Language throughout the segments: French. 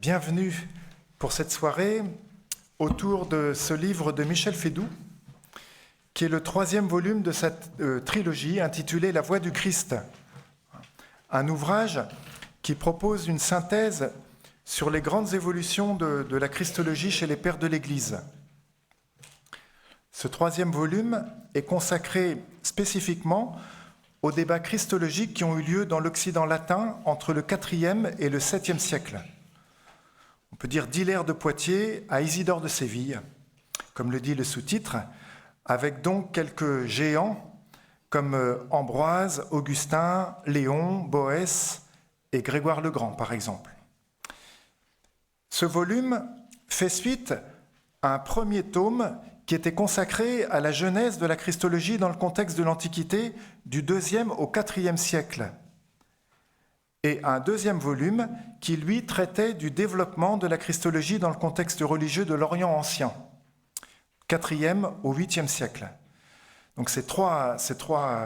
Bienvenue pour cette soirée autour de ce livre de Michel Fédoux, qui est le 3e volume de cette trilogie intitulée « La voix du Christ », un ouvrage qui propose une synthèse sur les grandes évolutions de la christologie chez les pères de l'Église. Ce 3e volume est consacré spécifiquement aux débats christologiques qui ont eu lieu dans l'Occident latin entre le IVe et le 7e siècle. On peut dire d'Hilaire de Poitiers à Isidore de Séville, comme le dit le sous-titre, avec donc quelques géants comme Ambroise, Augustin, Léon, Boès et Grégoire le Grand, par exemple. Ce volume fait suite à un premier tome qui était consacré à la genèse de la christologie dans le contexte de l'Antiquité du IIe au IVe siècle, et un deuxième volume qui, lui, traitait du développement de la christologie dans le contexte religieux de l'Orient ancien, IVe au 8e siècle. Donc ces trois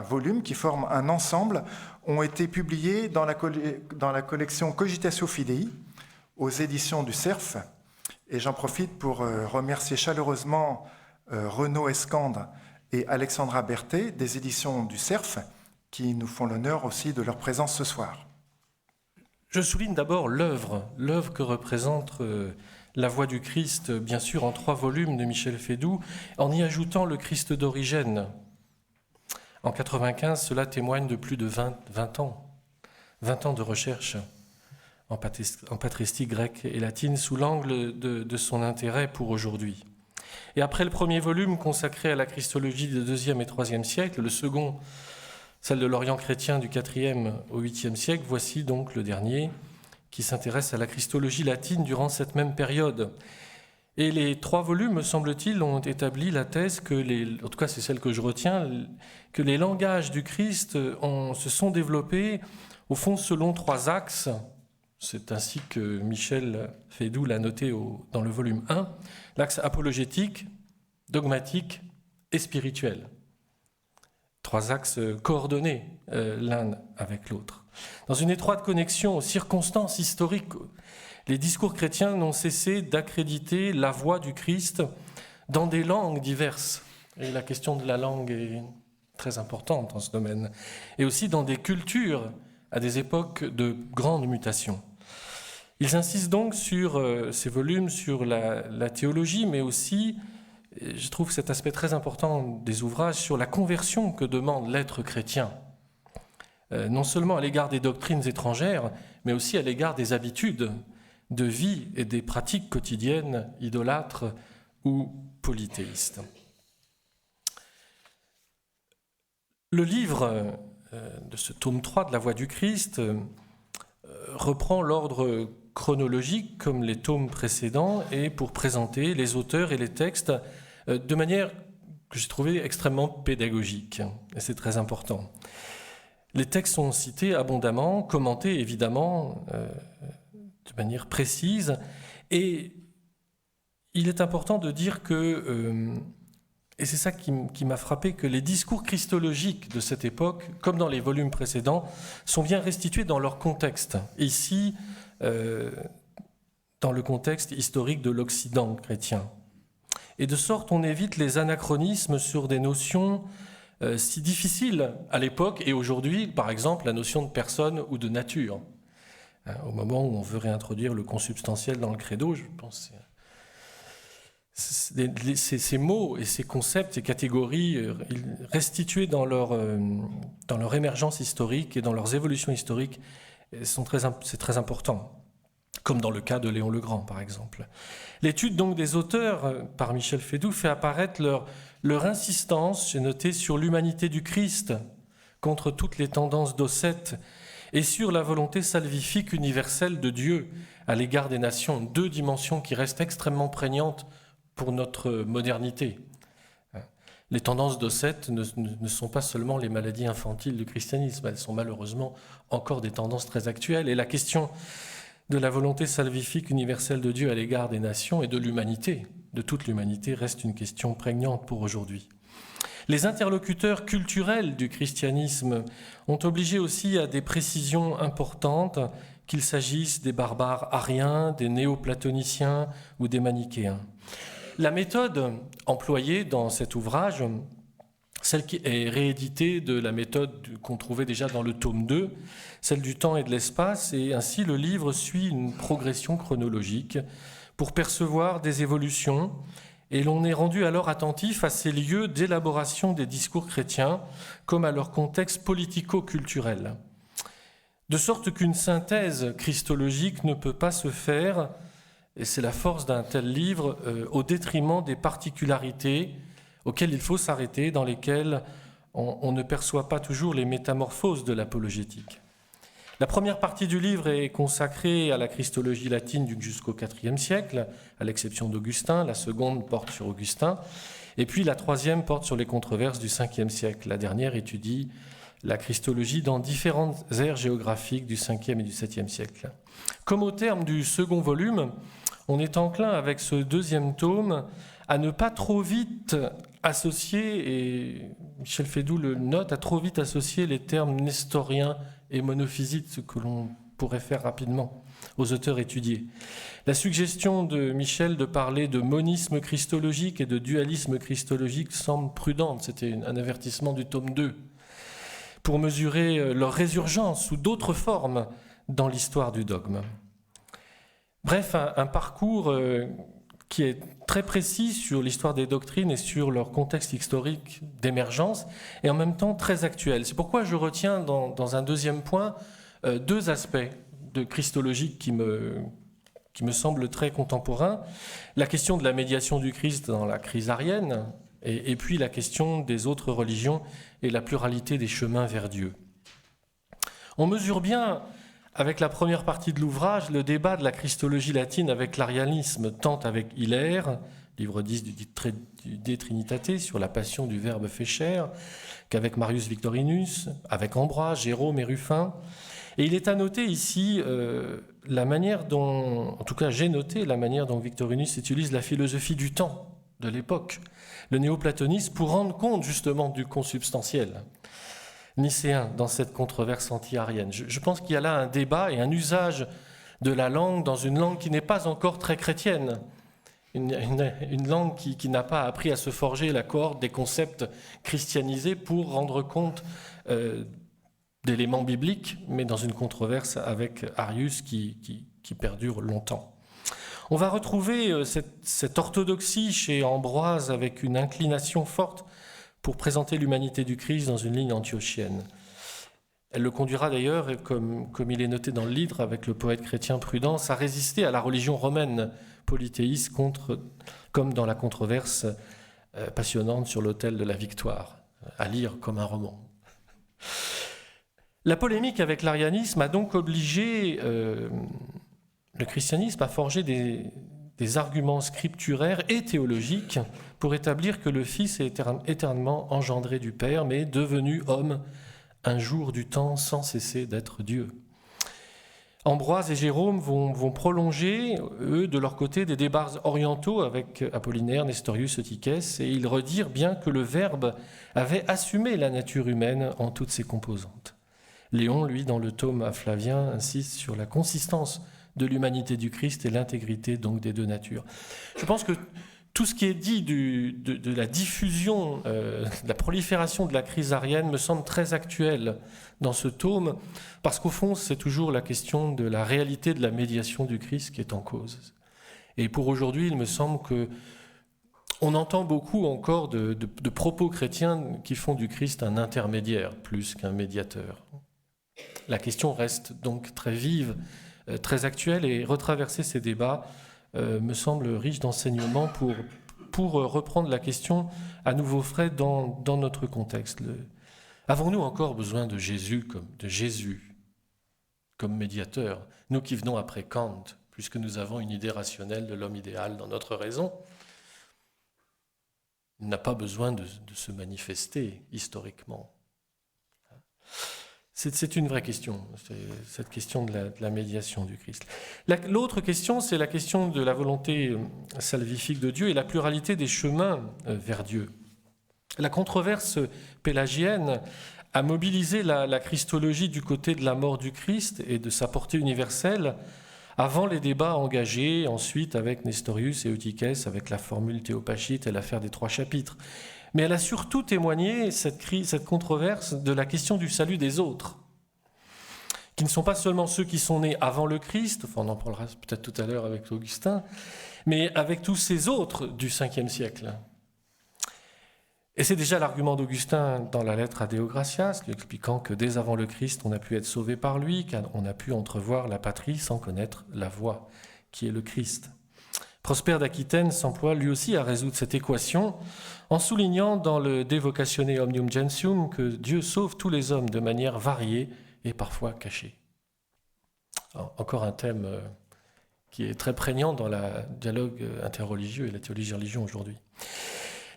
volumes qui forment un ensemble ont été publiés dans la collection Cogitatio Fidei aux éditions du Cerf, et j'en profite pour remercier chaleureusement Renaud Escandre et Alexandra Berthet des éditions du Cerf qui nous font l'honneur aussi de leur présence ce soir. Je souligne d'abord l'œuvre que représente La Voix du Christ, bien sûr en 3 volumes de Michel Fédoux, en y ajoutant le Christ d'origine. En 1995, cela témoigne de plus de 20 ans de recherche en patristique grecque et latine sous l'angle de son intérêt pour aujourd'hui. Et après le premier volume consacré à la christologie des 2e et 3e siècles, le second, celle de l'Orient chrétien du 4e au 8e siècle, voici donc le dernier qui s'intéresse à la christologie latine durant cette même période. Et les 3 volumes, me semble-t-il, ont établi la thèse que, en tout cas c'est celle que je retiens, que les langages du Christ se sont développés au fond selon 3 axes. C'est ainsi que Michel Fédoux l'a noté dans le volume 1, l'axe apologétique, dogmatique et spirituel. 3 axes coordonnés l'un avec l'autre. Dans une étroite connexion aux circonstances historiques, les discours chrétiens n'ont cessé d'accréditer la voix du Christ dans des langues diverses. Et la question de la langue est très importante dans ce domaine. Et aussi dans des cultures à des époques de grandes mutations. Ils insistent donc sur ces volumes, sur la théologie, mais aussi, je trouve cet aspect très important des ouvrages, sur la conversion que demande l'être chrétien. Non seulement à l'égard des doctrines étrangères, mais aussi à l'égard des habitudes de vie et des pratiques quotidiennes idolâtres ou polythéistes. Le livre de ce tome 3 de La Voix du Christ reprend l'ordre chronologique comme les tomes précédents et pour présenter les auteurs et les textes de manière que j'ai trouvé extrêmement pédagogique, et c'est très important. Les textes sont cités abondamment, commentés évidemment de manière précise, et il est important de dire que, et c'est ça qui m'a frappé, que les discours christologiques de cette époque, comme dans les volumes précédents, sont bien restitués dans leur contexte. Ici, dans le contexte historique de l'Occident chrétien. Et de sorte, on évite les anachronismes sur des notions si difficiles à l'époque et aujourd'hui, par exemple, la notion de personne ou de nature. Au moment où on veut réintroduire le consubstantiel dans le credo, je pense ces mots et ces concepts, ces catégories restituées dans leur émergence historique et dans leurs évolutions historiques, c'est très important, comme dans le cas de Léon le Grand, par exemple. L'étude donc des auteurs par Michel Fédoux fait apparaître leur insistance, j'ai noté, sur l'humanité du Christ contre toutes les tendances docètes et sur la volonté salvifique universelle de Dieu à l'égard des nations, 2 dimensions qui restent extrêmement prégnantes pour notre modernité. Les tendances docètes ne sont pas seulement les maladies infantiles du christianisme, elles sont malheureusement encore des tendances très actuelles. Et la question de la volonté salvifique universelle de Dieu à l'égard des nations et de l'humanité, de toute l'humanité, reste une question prégnante pour aujourd'hui. Les interlocuteurs culturels du christianisme ont obligé aussi à des précisions importantes qu'il s'agisse des barbares ariens, des néoplatoniciens ou des manichéens. La méthode employée dans cet ouvrage, celle qui est rééditée de la méthode qu'on trouvait déjà dans le tome 2, celle du temps et de l'espace, et ainsi le livre suit une progression chronologique pour percevoir des évolutions, et l'on est rendu alors attentif à ces lieux d'élaboration des discours chrétiens comme à leur contexte politico-culturel. De sorte qu'une synthèse christologique ne peut pas se faire, et c'est la force d'un tel livre, au détriment des particularités auxquelles il faut s'arrêter, dans lesquelles on ne perçoit pas toujours les métamorphoses de l'apologétique. La première partie du livre est consacrée à la christologie latine jusqu'au IVe siècle, à l'exception d'Augustin. La seconde porte sur Augustin. Et puis la troisième porte sur les controverses du Ve siècle. La dernière étudie la christologie dans différentes aires géographiques du Ve et du VIIe siècle. Comme au terme du second volume, on est enclin avec ce deuxième tome à ne pas trop vite associer, et Michel Fédoux le note, à trop vite associer les termes nestoriens et monophysites, ce que l'on pourrait faire rapidement aux auteurs étudiés. La suggestion de Michel de parler de monisme christologique et de dualisme christologique semble prudente. C'était un avertissement du tome 2 pour mesurer leur résurgence sous d'autres formes dans l'histoire du dogme. Bref, un parcours qui est très précis sur l'histoire des doctrines et sur leur contexte historique d'émergence, et en même temps très actuel. C'est pourquoi je retiens dans un deuxième point deux aspects de christologie qui me semblent très contemporains. La question de la médiation du Christ dans la crise arienne, et puis la question des autres religions et la pluralité des chemins vers Dieu. On mesure bien, avec la première partie de l'ouvrage, le débat de la christologie latine avec l'arianisme, tant avec Hilaire, livre 10 du De Trinitate, sur la passion du Verbe fait chair, qu'avec Marius Victorinus, avec Ambroise, Jérôme et Ruffin. Et il est à noter ici la manière dont, en tout cas j'ai noté la manière dont Victorinus utilise la philosophie du temps de l'époque, le néoplatonisme, pour rendre compte justement du consubstantiel nicéen dans cette controverse anti-arienne. Je pense qu'il y a là un débat et un usage de la langue dans une langue qui n'est pas encore très chrétienne, une langue qui n'a pas appris à se forger la corde des concepts christianisés pour rendre compte d'éléments bibliques, mais dans une controverse avec Arius qui perdure longtemps. On va retrouver cette orthodoxie chez Ambroise avec une inclination forte pour présenter l'humanité du Christ dans une ligne antiochienne. Elle le conduira d'ailleurs, comme il est noté dans le livre avec le poète chrétien Prudence, à résister à la religion romaine polythéiste comme dans la controverse passionnante sur l'autel de la victoire, à lire comme un roman. La polémique avec l'arianisme a donc obligé le christianisme à forger des arguments scripturaires et théologiques pour établir que le Fils est éternellement engendré du Père, mais devenu homme un jour du temps sans cesser d'être Dieu. Ambroise et Jérôme vont prolonger, eux, de leur côté, des débats orientaux avec Apollinaire, Nestorius, Eutychès, et ils redirent bien que le Verbe avait assumé la nature humaine en toutes ses composantes. Léon, lui, dans le tome à Flavien, insiste sur la consistance de l'humanité du Christ et l'intégrité donc des deux natures. Je pense que tout ce qui est dit de la diffusion, de la prolifération de la crise arienne me semble très actuel dans ce tome, parce qu'au fond, c'est toujours la question de la réalité de la médiation du Christ qui est en cause. Et pour aujourd'hui, il me semble qu'on entend beaucoup encore de propos chrétiens qui font du Christ un intermédiaire plus qu'un médiateur. La question reste donc très vive, très actuelle, et retraverser ces débats me semble riche d'enseignements pour reprendre la question à nouveau frais dans notre contexte. Avons-nous encore besoin de Jésus comme médiateur, nous qui venons après Kant, puisque nous avons une idée rationnelle de l'homme idéal dans notre raison? Il n'a pas besoin de se manifester historiquement. C'est une vraie question, cette question de la médiation du Christ. L'autre question, c'est la question de la volonté salvifique de Dieu et la pluralité des chemins vers Dieu. La controverse pélagienne à mobiliser la christologie du côté de la mort du Christ et de sa portée universelle avant les débats engagés ensuite avec Nestorius et Eutychès, avec la formule théopachite et l'affaire des 3 chapitres. Mais elle a surtout témoigné, cette controverse, de la question du salut des autres, qui ne sont pas seulement ceux qui sont nés avant le Christ, enfin on en parlera peut-être tout à l'heure avec Augustin, mais avec tous ces autres du 5e siècle. Et c'est déjà l'argument d'Augustin dans la lettre à Déogracias, lui expliquant que dès avant le Christ, on a pu être sauvé par lui, qu'on a pu entrevoir la patrie sans connaître la voie, qui est le Christ. Prosper d'Aquitaine s'emploie lui aussi à résoudre cette équation en soulignant dans le De Vocatione Omnium Gentium que Dieu sauve tous les hommes de manière variée et parfois cachée. Alors, encore un thème qui est très prégnant dans le dialogue interreligieux et la théologie religion aujourd'hui.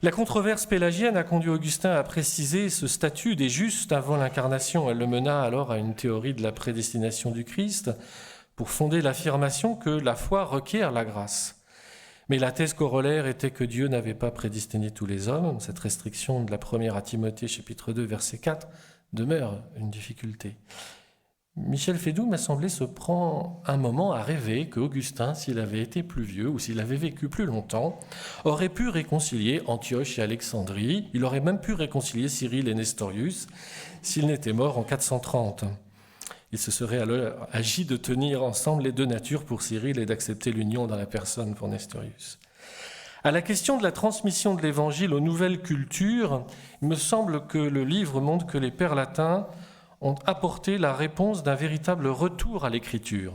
La controverse pélagienne a conduit Augustin à préciser ce statut des justes avant l'incarnation. Elle le mena alors à une théorie de la prédestination du Christ pour fonder l'affirmation que la foi requiert la grâce. Mais la thèse corollaire était que Dieu n'avait pas prédestiné tous les hommes. Cette restriction de la première à Timothée, chapitre 2, verset 4, demeure une difficulté. Michel Fédoux m'a semblé se prendre un moment à rêver qu'Augustin, s'il avait été plus vieux ou s'il avait vécu plus longtemps, aurait pu réconcilier Antioche et Alexandrie. Il aurait même pu réconcilier Cyril et Nestorius s'il n'était mort en 430. Il se serait alors agi de tenir ensemble les 2 natures pour Cyril et d'accepter l'union dans la personne pour Nestorius. À la question de la transmission de l'Évangile aux nouvelles cultures, il me semble que le livre montre que les pères latins ont apporté la réponse d'un véritable retour à l'écriture,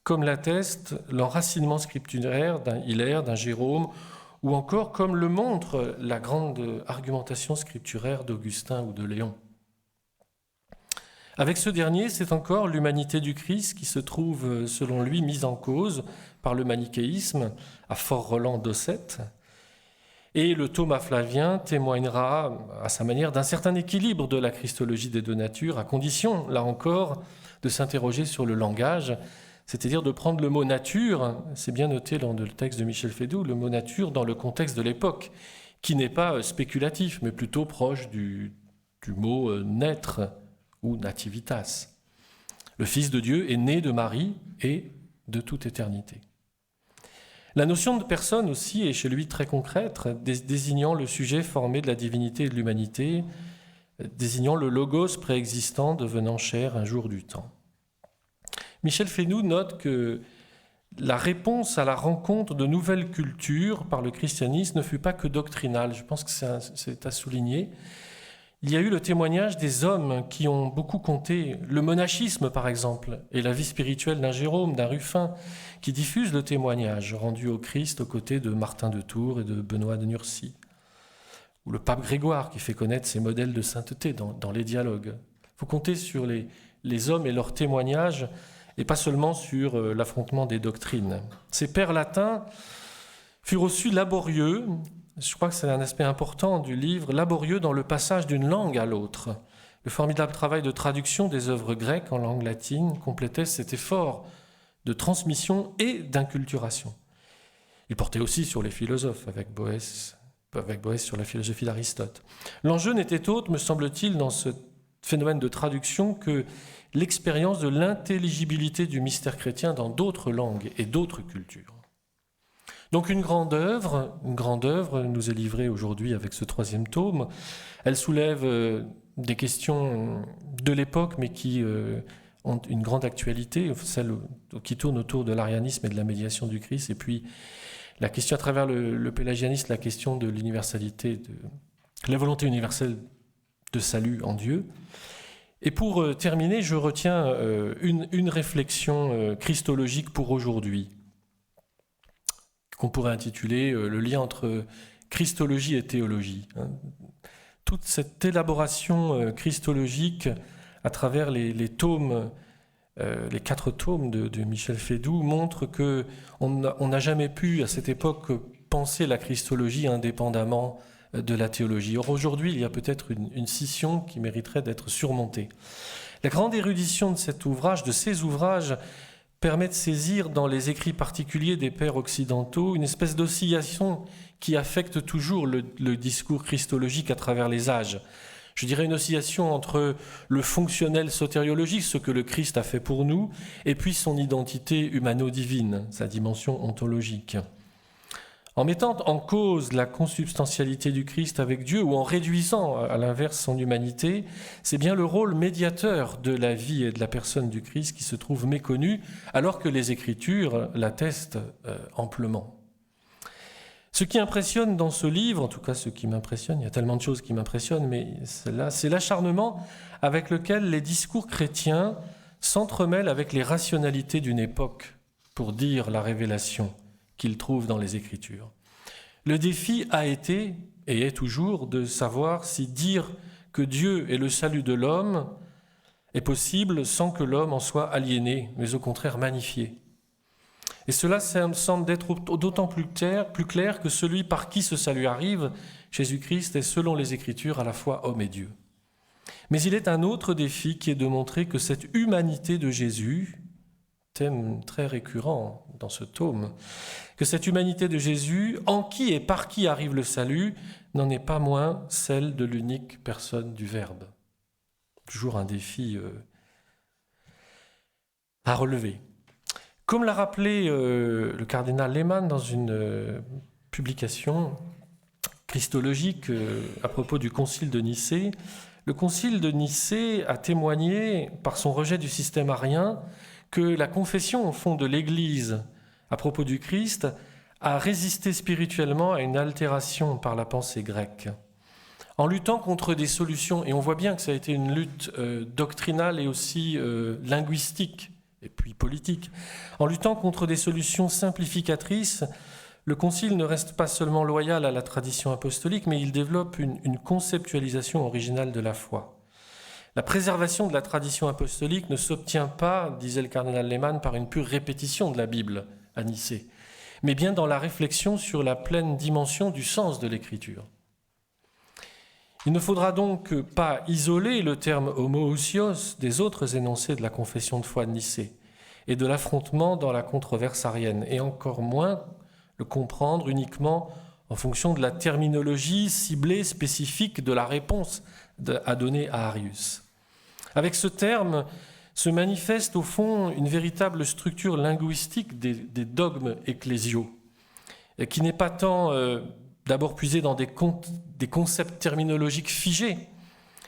comme l'atteste l'enracinement scripturaire d'un Hilaire, d'un Jérôme, ou encore comme le montre la grande argumentation scripturaire d'Augustin ou de Léon. Avec ce dernier, c'est encore l'humanité du Christ qui se trouve, selon lui, mise en cause par le manichéisme, à Fort Roland d'Ossète. Et le Thomas Flavien témoignera, à sa manière, d'un certain équilibre de la christologie des 2 natures, à condition, là encore, de s'interroger sur le langage, c'est-à-dire de prendre le mot « nature », c'est bien noté dans le texte de Michel Fédoux, le mot « nature » dans le contexte de l'époque, qui n'est pas spéculatif, mais plutôt proche du mot « naître » ou « nativitas ». Le Fils de Dieu est né de Marie et de toute éternité. La notion de personne aussi est chez lui très concrète, désignant le sujet formé de la divinité et de l'humanité, désignant le logos préexistant devenant chair un jour du temps. Michel Fédoux note que la réponse à la rencontre de nouvelles cultures par le christianisme ne fut pas que doctrinale. Je pense que c'est à souligner. Il y a eu le témoignage des hommes qui ont beaucoup compté, le monachisme par exemple, et la vie spirituelle d'un Jérôme, d'un Ruffin, qui diffusent le témoignage rendu au Christ aux côtés de Martin de Tours et de Benoît de Nursie. Ou le pape Grégoire qui fait connaître ses modèles de sainteté dans les dialogues. Il faut compter sur les hommes et leurs témoignages, et pas seulement sur l'affrontement des doctrines. Ces pères latins furent aussi laborieux, je crois que c'est un aspect important du livre, laborieux dans le passage d'une langue à l'autre. Le formidable travail de traduction des œuvres grecques en langue latine complétait cet effort de transmission et d'inculturation. Il portait aussi sur les philosophes, avec Boès sur la philosophie d'Aristote. L'enjeu n'était autre, me semble-t-il, dans ce phénomène de traduction que l'expérience de l'intelligibilité du mystère chrétien dans d'autres langues et d'autres cultures. Donc une grande œuvre nous est livrée aujourd'hui avec ce 3e tome. Elle soulève des questions de l'époque, mais qui ont une grande actualité, celle qui tourne autour de l'arianisme et de la médiation du Christ, et puis la question à travers le pélagianisme, la question de l'universalité, de la volonté universelle de salut en Dieu. Et pour terminer, je retiens une réflexion christologique pour aujourd'hui, qu'on pourrait intituler le lien entre christologie et théologie. Toute cette élaboration christologique à travers les tomes, les 4 tomes de Michel Fédoux montre qu'on n'a jamais pu, à cette époque, penser la christologie indépendamment de la théologie. Or, aujourd'hui, il y a peut-être une scission qui mériterait d'être surmontée. La grande érudition de ces ouvrages, permet de saisir dans les écrits particuliers des pères occidentaux une espèce d'oscillation qui affecte toujours le discours christologique à travers les âges. Je dirais une oscillation entre le fonctionnel sotériologique, ce que le Christ a fait pour nous, et puis son identité humano-divine, sa dimension ontologique. En mettant en cause la consubstantialité du Christ avec Dieu ou en réduisant à l'inverse son humanité, c'est bien le rôle médiateur de la vie et de la personne du Christ qui se trouve méconnu, alors que les Écritures l'attestent amplement. Ce qui impressionne dans ce livre, en tout cas ce qui m'impressionne, il y a tellement de choses qui m'impressionnent, mais c'est l'acharnement avec lequel les discours chrétiens s'entremêlent avec les rationalités d'une époque pour dire la révélation qu'ils trouvent dans les Écritures. Le défi a été, et est toujours, de savoir si dire que Dieu est le salut de l'homme est possible sans que l'homme en soit aliéné, mais au contraire magnifié. Et cela semble d'être d'autant plus clair que celui par qui ce salut arrive, Jésus-Christ, est selon les Écritures à la fois homme et Dieu. Mais il est un autre défi qui est de montrer que cette humanité de Jésus, thème très récurrent dans ce tome, que cette humanité de Jésus, en qui et par qui arrive le salut, n'en est pas moins celle de l'unique personne du Verbe. Toujours un défi à relever. Comme l'a rappelé le cardinal Lehmann dans une publication christologique à propos du concile de Nicée, le concile de Nicée a témoigné, par son rejet du système arien, que la confession au fond de l'Église à propos du Christ a résisté spirituellement à une altération par la pensée grecque. En luttant contre des solutions, et on voit bien que ça a été une lutte doctrinale et aussi linguistique, et puis politique, en luttant contre des solutions simplificatrices, le Concile ne reste pas seulement loyal à la tradition apostolique, mais il développe une conceptualisation originale de la foi. La préservation de la tradition apostolique ne s'obtient pas, disait le cardinal Lehmann, par une pure répétition de la Bible à Nicée, mais bien dans la réflexion sur la pleine dimension du sens de l'Écriture. Il ne faudra donc pas isoler le terme homoousios des autres énoncés de la confession de foi de Nicée et de l'affrontement dans la controverse arienne, et encore moins le comprendre uniquement en fonction de la terminologie ciblée spécifique de la réponse à donner à Arius. Avec ce terme se manifeste au fond une véritable structure linguistique des dogmes ecclésiaux, qui n'est pas tant d'abord puisée dans des concepts terminologiques figés,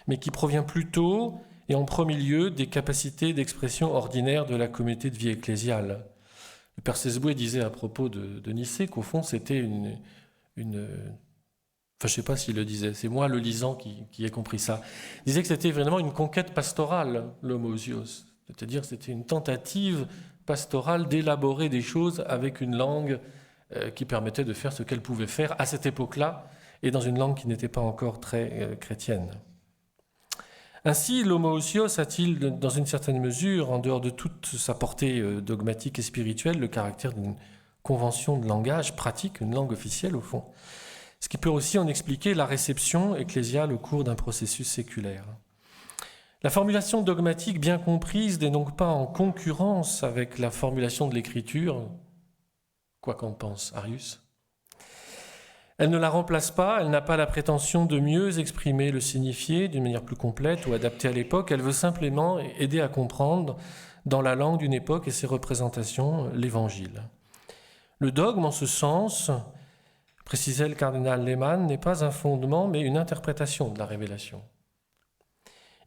mais qui provient plutôt et en premier lieu des capacités d'expression ordinaires de la communauté de vie ecclésiale. Le père Sesboué disait à propos de Nicée qu'au fond c'était une enfin je ne sais pas s'il le disait, c'est moi le lisant qui ai compris ça. Il disait que c'était vraiment une conquête pastorale, l'homoousios, c'est-à-dire c'était une tentative pastorale d'élaborer des choses avec une langue qui permettait de faire ce qu'elle pouvait faire à cette époque-là et dans une langue qui n'était pas encore très chrétienne. Ainsi, l'homoousios a-t-il, dans une certaine mesure, en dehors de toute sa portée dogmatique et spirituelle, le caractère d'une convention de langage pratique, une langue officielle au fond, ce qui peut aussi en expliquer la réception ecclésiale au cours d'un processus séculaire. La formulation dogmatique bien comprise n'est donc pas en concurrence avec la formulation de l'Écriture, quoi qu'en pense Arius. Elle ne la remplace pas, elle n'a pas la prétention de mieux exprimer le signifié d'une manière plus complète ou adaptée à l'époque, elle veut simplement aider à comprendre dans la langue d'une époque et ses représentations l'Évangile. Le dogme, en ce sens, précisait le cardinal Lehmann, n'est pas un fondement mais une interprétation de la révélation.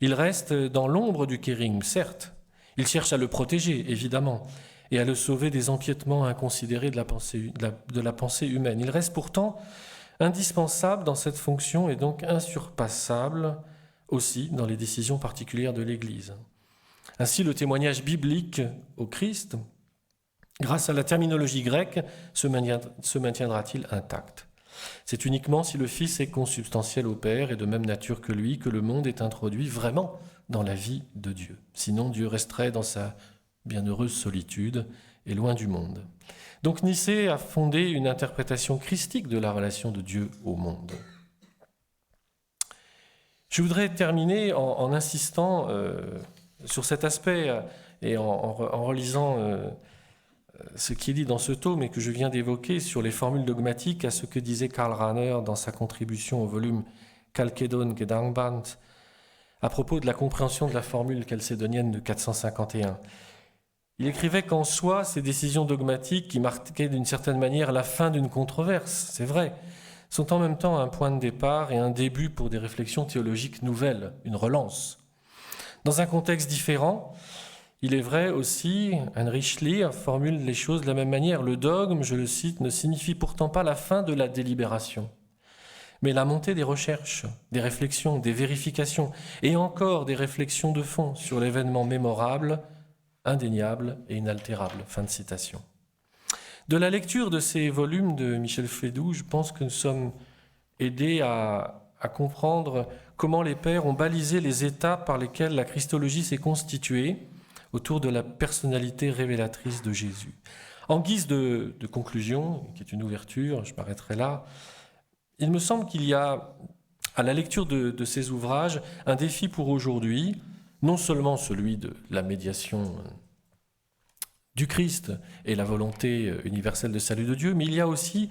Il reste dans l'ombre du kérigme, certes, il cherche à le protéger, évidemment, et à le sauver des empiétements inconsidérés de la pensée humaine. Il reste pourtant indispensable dans cette fonction et donc insurpassable aussi dans les décisions particulières de l'Église. Ainsi, le témoignage biblique au Christ, grâce à la terminologie grecque, se maintiendra-t-il intact. C'est uniquement si le Fils est consubstantiel au Père et de même nature que lui que le monde est introduit vraiment dans la vie de Dieu. Sinon, Dieu resterait dans sa bienheureuse solitude et loin du monde. Donc Nicée a fondé une interprétation christique de la relation de Dieu au monde. Je voudrais terminer en insistant sur cet aspect et en relisant ce qui est dit dans ce tome et que je viens d'évoquer sur les formules dogmatiques à ce que disait Karl Rahner dans sa contribution au volume Chalcedon Gedankband à propos de la compréhension de la formule chalcédonienne de 451. Il écrivait qu'en soi, ces décisions dogmatiques qui marquaient d'une certaine manière la fin d'une controverse, c'est vrai, sont en même temps un point de départ et un début pour des réflexions théologiques nouvelles, une relance. Dans un contexte différent, il est vrai aussi, Heinrich Lehr formule les choses de la même manière. Le dogme, je le cite, ne signifie pourtant pas la fin de la délibération, mais la montée des recherches, des réflexions, des vérifications, et encore des réflexions de fond sur l'événement mémorable, indéniable et inaltérable. Fin de citation. De la lecture de ces volumes de Michel Fédoux, je pense que nous sommes aidés à comprendre comment les pères ont balisé les étapes par lesquelles la christologie s'est constituée autour de la personnalité révélatrice de Jésus. En guise de conclusion, qui est une ouverture, je m'arrêterai là, il me semble qu'il y a, à la lecture de ces ouvrages, un défi pour aujourd'hui, non seulement celui de la médiation du Christ et la volonté universelle de salut de Dieu, mais il y a aussi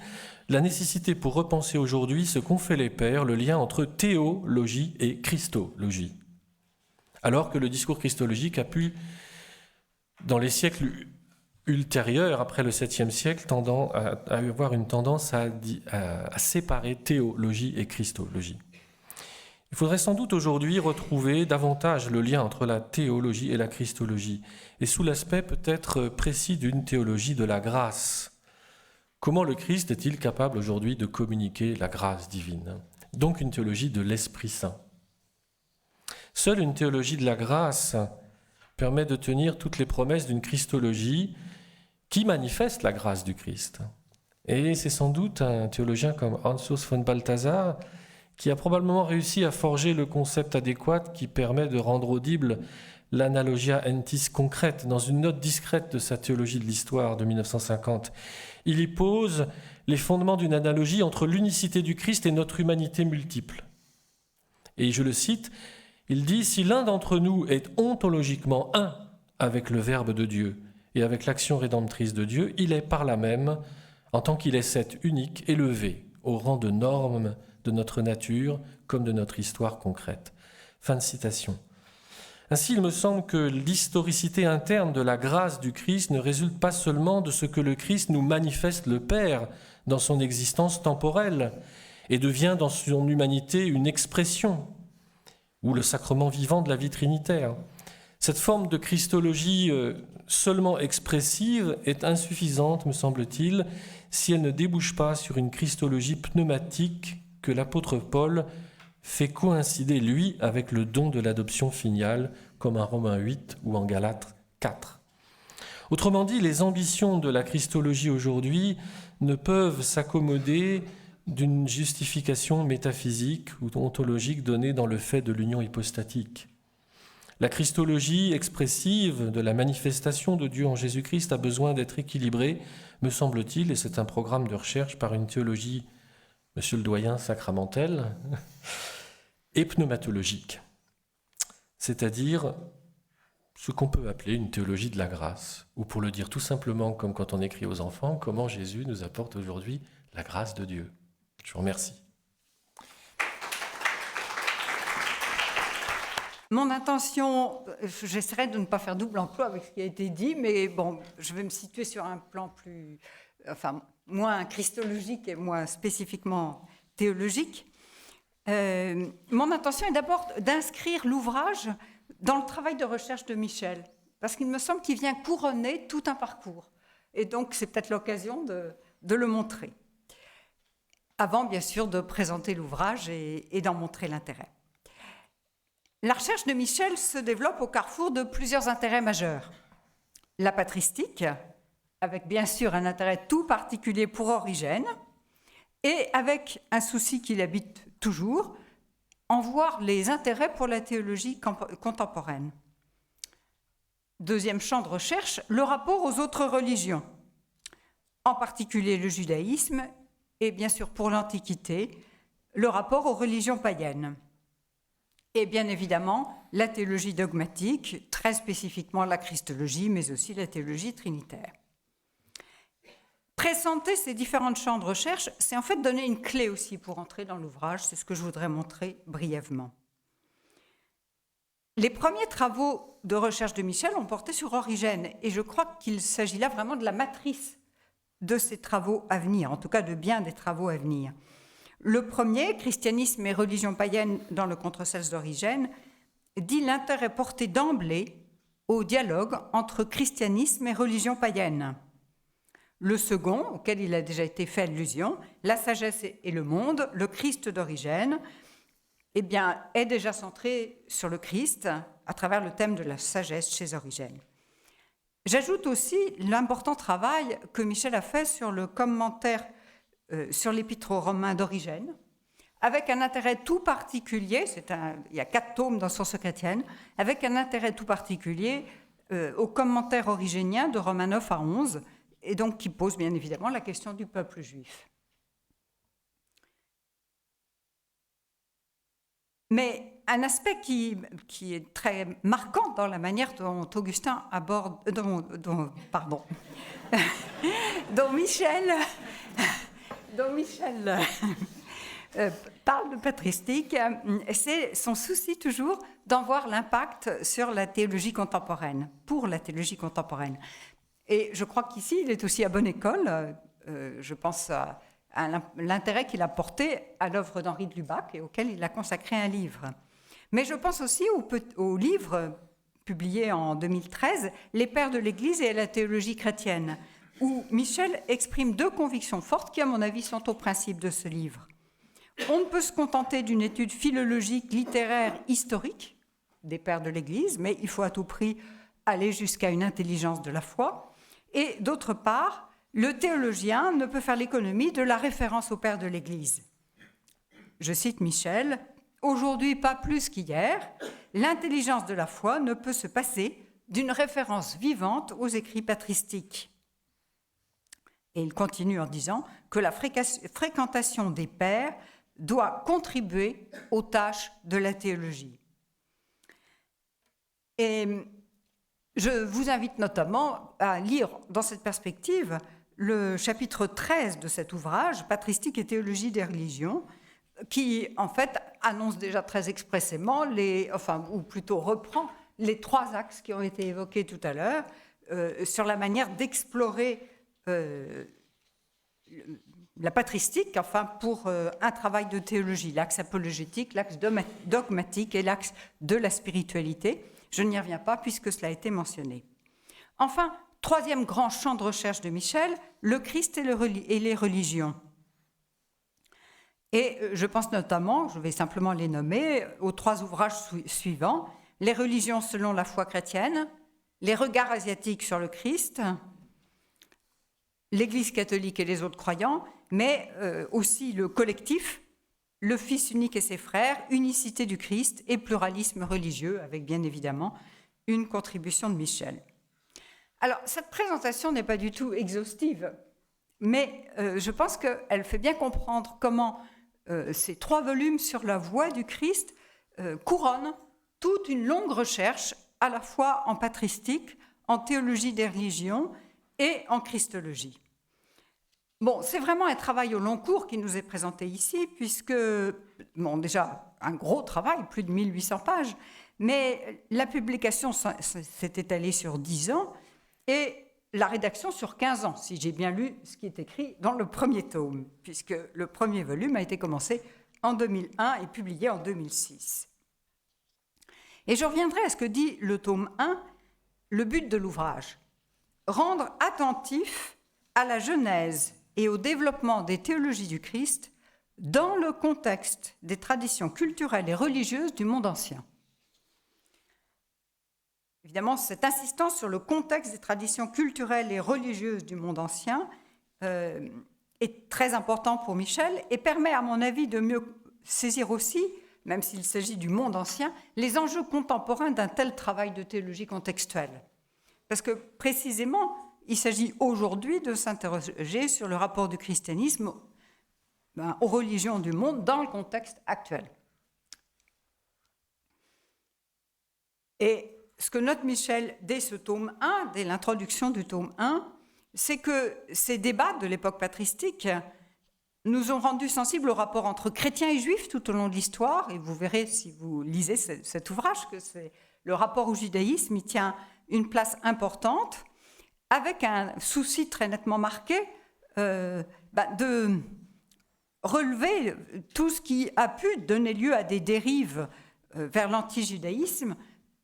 la nécessité pour repenser aujourd'hui ce qu'ont fait les pères, le lien entre théologie et christologie. Alors que le discours christologique a pu, dans les siècles ultérieurs, après le 7e siècle, à avoir une tendance à séparer théologie et christologie. Il faudrait sans doute aujourd'hui retrouver davantage le lien entre la théologie et la christologie, et sous l'aspect peut-être précis d'une théologie de la grâce. Comment le Christ est-il capable aujourd'hui de communiquer la grâce divine? Donc une théologie de l'Esprit Saint. Seule une théologie de la grâce permet de tenir toutes les promesses d'une christologie qui manifeste la grâce du Christ. Et c'est sans doute un théologien comme Hans-Urs von Balthasar qui a probablement réussi à forger le concept adéquat qui permet de rendre audible l'analogia entis concrète dans une note discrète de sa théologie de l'histoire de 1950. Il y pose les fondements d'une analogie entre l'unicité du Christ et notre humanité multiple. Et je le cite, il dit « Si l'un d'entre nous est ontologiquement un avec le Verbe de Dieu et avec l'action rédemptrice de Dieu, il est par là même, en tant qu'il est cet unique, élevé au rang de norme de notre nature comme de notre histoire concrète. » Fin de citation. Ainsi, il me semble que l'historicité interne de la grâce du Christ ne résulte pas seulement de ce que le Christ nous manifeste le Père dans son existence temporelle et devient dans son humanité une expression ou le sacrement vivant de la vie trinitaire. Cette forme de christologie seulement expressive est insuffisante, me semble-t-il, si elle ne débouche pas sur une christologie pneumatique que l'apôtre Paul fait coïncider, lui, avec le don de l'adoption filiale, comme en Romains 8 ou en Galates 4. Autrement dit, les ambitions de la christologie aujourd'hui ne peuvent s'accommoder d'une justification métaphysique ou ontologique donnée dans le fait de l'union hypostatique. La christologie expressive de la manifestation de Dieu en Jésus-Christ a besoin d'être équilibrée, me semble-t-il, et c'est un programme de recherche par une théologie, monsieur le doyen, sacramentelle, et pneumatologique, c'est-à-dire ce qu'on peut appeler une théologie de la grâce, ou pour le dire tout simplement comme quand on écrit aux enfants, comment Jésus nous apporte aujourd'hui la grâce de Dieu. Je vous remercie. Mon intention, j'essaierai de ne pas faire double emploi avec ce qui a été dit, mais bon, je vais me situer sur un plan moins christologique et moins spécifiquement théologique. Mon intention est d'abord d'inscrire l'ouvrage dans le travail de recherche de Michel, parce qu'il me semble qu'il vient couronner tout un parcours. Et donc, c'est peut-être l'occasion de le montrer. Avant, bien sûr, de présenter l'ouvrage et d'en montrer l'intérêt. La recherche de Michel se développe au carrefour de plusieurs intérêts majeurs. La patristique, avec bien sûr un intérêt tout particulier pour Origène, et avec un souci qui l'habite toujours, en voir les intérêts pour la théologie contemporaine. Deuxième champ de recherche, le rapport aux autres religions, en particulier le judaïsme, et bien sûr pour l'Antiquité, le rapport aux religions païennes. Et bien évidemment, la théologie dogmatique, très spécifiquement la christologie, mais aussi la théologie trinitaire. Présenter ces différents champs de recherche, c'est en fait donner une clé aussi pour entrer dans l'ouvrage, c'est ce que je voudrais montrer brièvement. Les premiers travaux de recherche de Michel ont porté sur Origène, et je crois qu'il s'agit là vraiment de la matrice de ces travaux à venir, en tout cas de bien des travaux à venir. Le premier, Christianisme et religion païenne dans le Contre-Celse d'Origène, dit l'intérêt porté d'emblée au dialogue entre christianisme et religion païenne. Le second, auquel il a déjà été fait allusion, La sagesse et le monde, le Christ d'Origène, eh bien, est déjà centré sur le Christ à travers le thème de la sagesse chez Origène. J'ajoute aussi l'important travail que Michel a fait sur le commentaire sur l'Épître aux Romains d'Origène, avec un intérêt tout particulier, il y a 4 tomes dans Sources chrétiennes, avec un intérêt tout particulier au commentaire origénien de Romains 9 à 11, et donc qui pose bien évidemment la question du peuple juif. Mais un aspect qui est très marquant dans la manière dont Augustin aborde, dont Michel parle de patristique, c'est son souci toujours d'en voir l'impact sur la théologie contemporaine, pour la théologie contemporaine. Et je crois qu'ici, il est aussi à bonne école. Je pense à l'intérêt qu'il a porté à l'œuvre d'Henri de Lubac et auquel il a consacré un livre. Mais je pense aussi au livre publié en 2013, Les Pères de l'Église et la théologie chrétienne, où Michel exprime 2 convictions fortes qui, à mon avis, sont au principe de ce livre. On ne peut se contenter d'une étude philologique, littéraire, historique des Pères de l'Église, mais il faut à tout prix aller jusqu'à une intelligence de la foi. Et d'autre part, le théologien ne peut faire l'économie de la référence aux Pères de l'Église. Je cite Michel, « Aujourd'hui, pas plus qu'hier, l'intelligence de la foi ne peut se passer d'une référence vivante aux écrits patristiques. » Et il continue en disant que la fréquentation des pères doit contribuer aux tâches de la théologie. Et je vous invite notamment à lire dans cette perspective le chapitre 13 de cet ouvrage, Patristique et théologie des religions, qui en fait annonce déjà très expressément, ou plutôt reprend les 3 axes qui ont été évoqués tout à l'heure, sur la manière d'explorer la patristique, pour un travail de théologie, l'axe apologétique, l'axe dogmatique et l'axe de la spiritualité. Je n'y reviens pas puisque cela a été mentionné. Enfin, 3e grand champ de recherche de Michel, le Christ et les religions. Et je pense notamment, je vais simplement les nommer, aux 3 ouvrages suivants, Les religions selon la foi chrétienne, Les regards asiatiques sur le Christ, l'Église catholique et les autres croyants, mais aussi le collectif, le Fils unique et ses frères, unicité du Christ et pluralisme religieux, avec bien évidemment une contribution de Michel. Alors, cette présentation n'est pas du tout exhaustive, mais je pense qu'elle fait bien comprendre comment ces 3 volumes sur la voie du Christ couronnent toute une longue recherche, à la fois en patristique, en théologie des religions et en christologie. Bon, c'est vraiment un travail au long cours qui nous est présenté ici, puisque, déjà, un gros travail, plus de 1800 pages, mais la publication s'est étalée sur 10 ans et la rédaction sur 15 ans, si j'ai bien lu ce qui est écrit dans le premier tome, puisque le premier volume a été commencé en 2001 et publié en 2006. Et je reviendrai à ce que dit le tome 1, le but de l'ouvrage. Rendre attentif à la genèse et au développement des théologies du Christ dans le contexte des traditions culturelles et religieuses du monde ancien. Évidemment, cette insistance sur le contexte des traditions culturelles et religieuses du monde ancien est très important pour Michel et permet, à mon avis, de mieux saisir aussi, même s'il s'agit du monde ancien, les enjeux contemporains d'un tel travail de théologie contextuelle. Parce que, précisément, il s'agit aujourd'hui de s'interroger sur le rapport du christianisme aux religions du monde dans le contexte actuel. Et ce que note Michel dès ce tome 1, dès l'introduction du tome 1, c'est que ces débats de l'époque patristique nous ont rendus sensibles au rapport entre chrétiens et juifs tout au long de l'histoire, et vous verrez si vous lisez cet ouvrage que c'est le rapport au judaïsme, il tient une place importante, avec un souci très nettement marqué de relever tout ce qui a pu donner lieu à des dérives vers l'anti-judaïsme,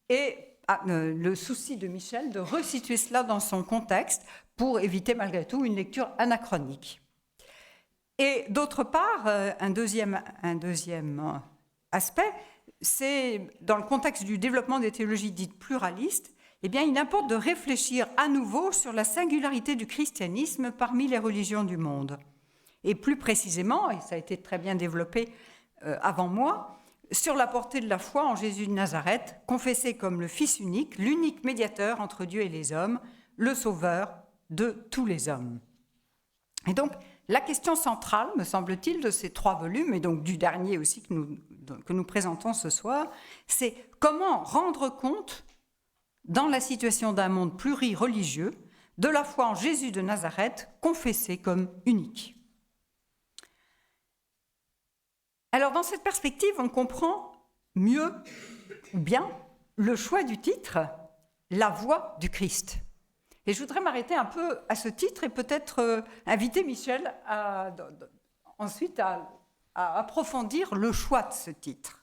et le souci de Michel de resituer cela dans son contexte pour éviter malgré tout une lecture anachronique. Et d'autre part, un deuxième aspect, c'est dans le contexte du développement des théologies dites pluralistes, eh bien, il importe de réfléchir à nouveau sur la singularité du christianisme parmi les religions du monde. Et plus précisément, et ça a été très bien développé avant moi, sur la portée de la foi en Jésus de Nazareth, confessé comme le Fils unique, l'unique médiateur entre Dieu et les hommes, le sauveur de tous les hommes. Et donc, la question centrale, me semble-t-il, de ces 3 volumes, et donc du dernier aussi que nous présentons ce soir, c'est comment rendre compte, dans la situation d'un monde plurireligieux, de la foi en Jésus de Nazareth, confessé comme unique. Alors, dans cette perspective, on comprend mieux ou bien le choix du titre « La voix du Christ ». Et je voudrais m'arrêter un peu à ce titre et peut-être inviter Michel ensuite à approfondir le choix de ce titre.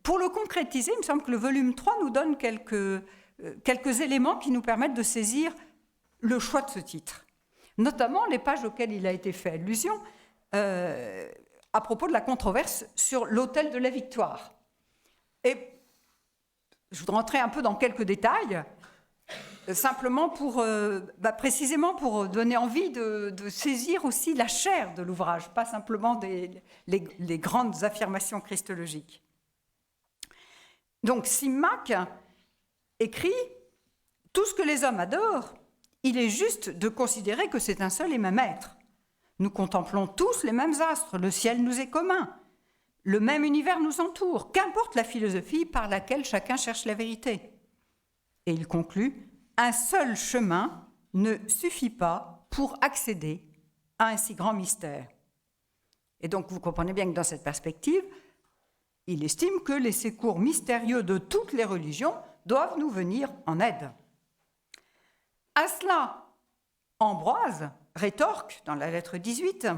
Pour le concrétiser, il me semble que le volume 3 nous donne quelques éléments qui nous permettent de saisir le choix de ce titre. Notamment les pages auxquelles il a été fait allusion à propos de la controverse sur l'autel de la victoire. Et je voudrais entrer un peu dans quelques détails, simplement précisément pour donner envie de saisir aussi la chair de l'ouvrage, pas simplement les grandes affirmations christologiques. Donc, Simak écrit « Tout ce que les hommes adorent, il est juste de considérer que c'est un seul et même être. Nous contemplons tous les mêmes astres, le ciel nous est commun, le même univers nous entoure, qu'importe la philosophie par laquelle chacun cherche la vérité. » Et il conclut « Un seul chemin ne suffit pas pour accéder à un si grand mystère. » Et donc vous comprenez bien que dans cette perspective, il estime que les secours mystérieux de toutes les religions doivent nous venir en aide. À cela, Ambroise rétorque dans la lettre 18.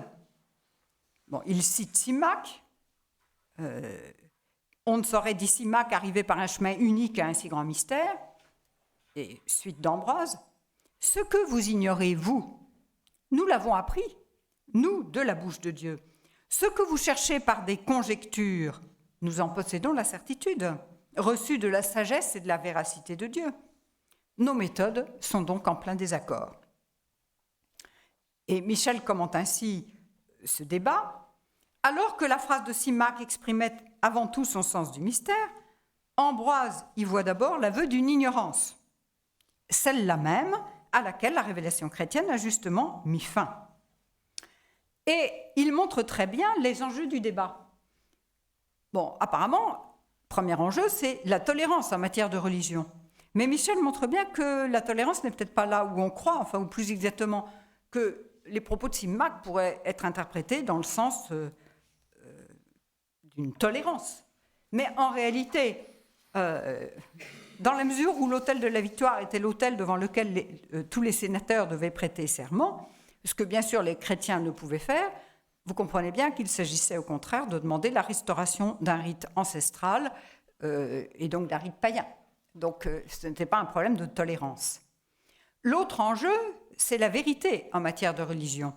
Il cite Simak. On ne saurait, dit Simak, arriver par un chemin unique à un si grand mystère. Et suite d'Ambroise, ce que vous ignorez, vous, nous l'avons appris, nous, de la bouche de Dieu. Ce que vous cherchez par des conjectures, nous en possédons la certitude, reçue de la sagesse et de la véracité de Dieu. Nos méthodes sont donc en plein désaccord. Et Michel commente ainsi ce débat. Alors que la phrase de Simak exprimait avant tout son sens du mystère, Ambroise y voit d'abord l'aveu d'une ignorance, celle-là même à laquelle la révélation chrétienne a justement mis fin. Et il montre très bien les enjeux du débat. Apparemment, premier enjeu, c'est la tolérance en matière de religion. Mais Michel montre bien que la tolérance n'est peut-être pas là où on croit, ou plus exactement, que les propos de Simak pourraient être interprétés dans le sens d'une tolérance. Mais en réalité, dans la mesure où l'autel de la victoire était l'autel devant lequel tous les sénateurs devaient prêter serment, ce que bien sûr les chrétiens ne pouvaient faire, vous comprenez bien qu'il s'agissait au contraire de demander la restauration d'un rite ancestral et donc d'un rite païen. Donc ce n'était pas un problème de tolérance. L'autre enjeu, c'est la vérité en matière de religion.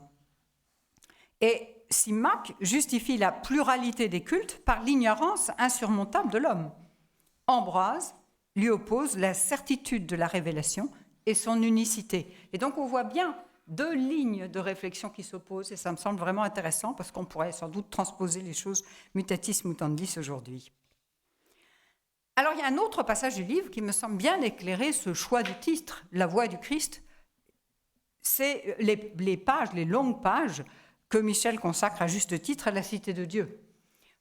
Et Simak justifie la pluralité des cultes par l'ignorance insurmontable de l'homme. Ambroise lui oppose la certitude de la révélation et son unicité. Et donc on voit bien 2 lignes de réflexion qui s'opposent, et ça me semble vraiment intéressant parce qu'on pourrait sans doute transposer les choses mutatis mutandis aujourd'hui. Alors il y a un autre passage du livre qui me semble bien éclairer ce choix du titre, La voix du Christ. C'est les longues pages que Michel consacre à juste titre à la Cité de Dieu,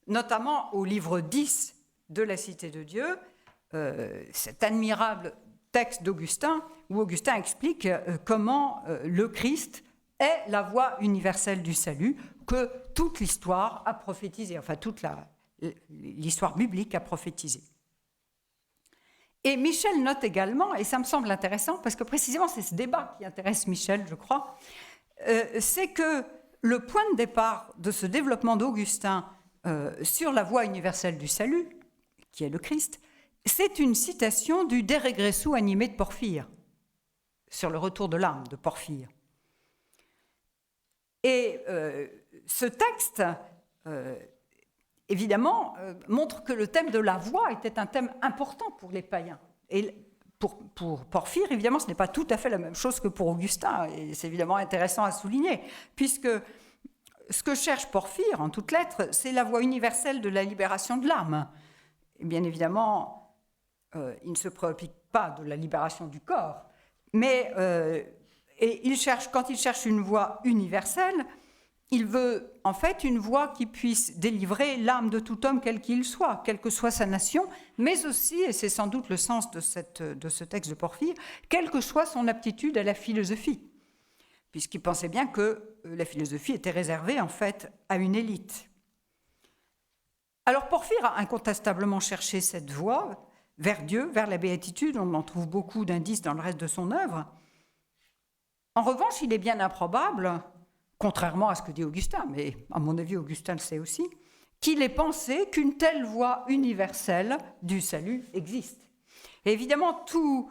notamment au livre 10 de la Cité de Dieu, cet admirable texte d'Augustin, où Augustin explique comment le Christ est la voie universelle du salut que toute l'histoire a prophétisé, enfin toute l'histoire biblique a prophétisé. Et Michel note également, et ça me semble intéressant, parce que précisément c'est ce débat qui intéresse Michel, je crois, c'est que le point de départ de ce développement d'Augustin sur la voie universelle du salut, qui est le Christ, c'est une citation du De Regresso animé de Porphyre, sur le retour de l'âme de Porphyre. Et ce texte, évidemment, montre que le thème de la voie était un thème important pour les païens. Et pour Porphyre, évidemment, ce n'est pas tout à fait la même chose que pour Augustin, et c'est évidemment intéressant à souligner, puisque ce que cherche Porphyre, en toutes lettres, c'est la voie universelle de la libération de l'âme. Et bien évidemment, il ne se préoccupe pas de la libération du corps, mais et quand il cherche une voie universelle, il veut en fait une voie qui puisse délivrer l'âme de tout homme quel qu'il soit, quelle que soit sa nation, mais aussi, et c'est sans doute le sens de ce texte de Porphyre, quelle que soit son aptitude à la philosophie, puisqu'il pensait bien que la philosophie était réservée en fait à une élite. Alors Porphyre a incontestablement cherché cette voie vers Dieu, vers la béatitude, on en trouve beaucoup d'indices dans le reste de son œuvre. En revanche, il est bien improbable, contrairement à ce que dit Augustin, mais à mon avis Augustin le sait aussi, qu'il ait pensé qu'une telle voie universelle du salut existe. Et évidemment, tout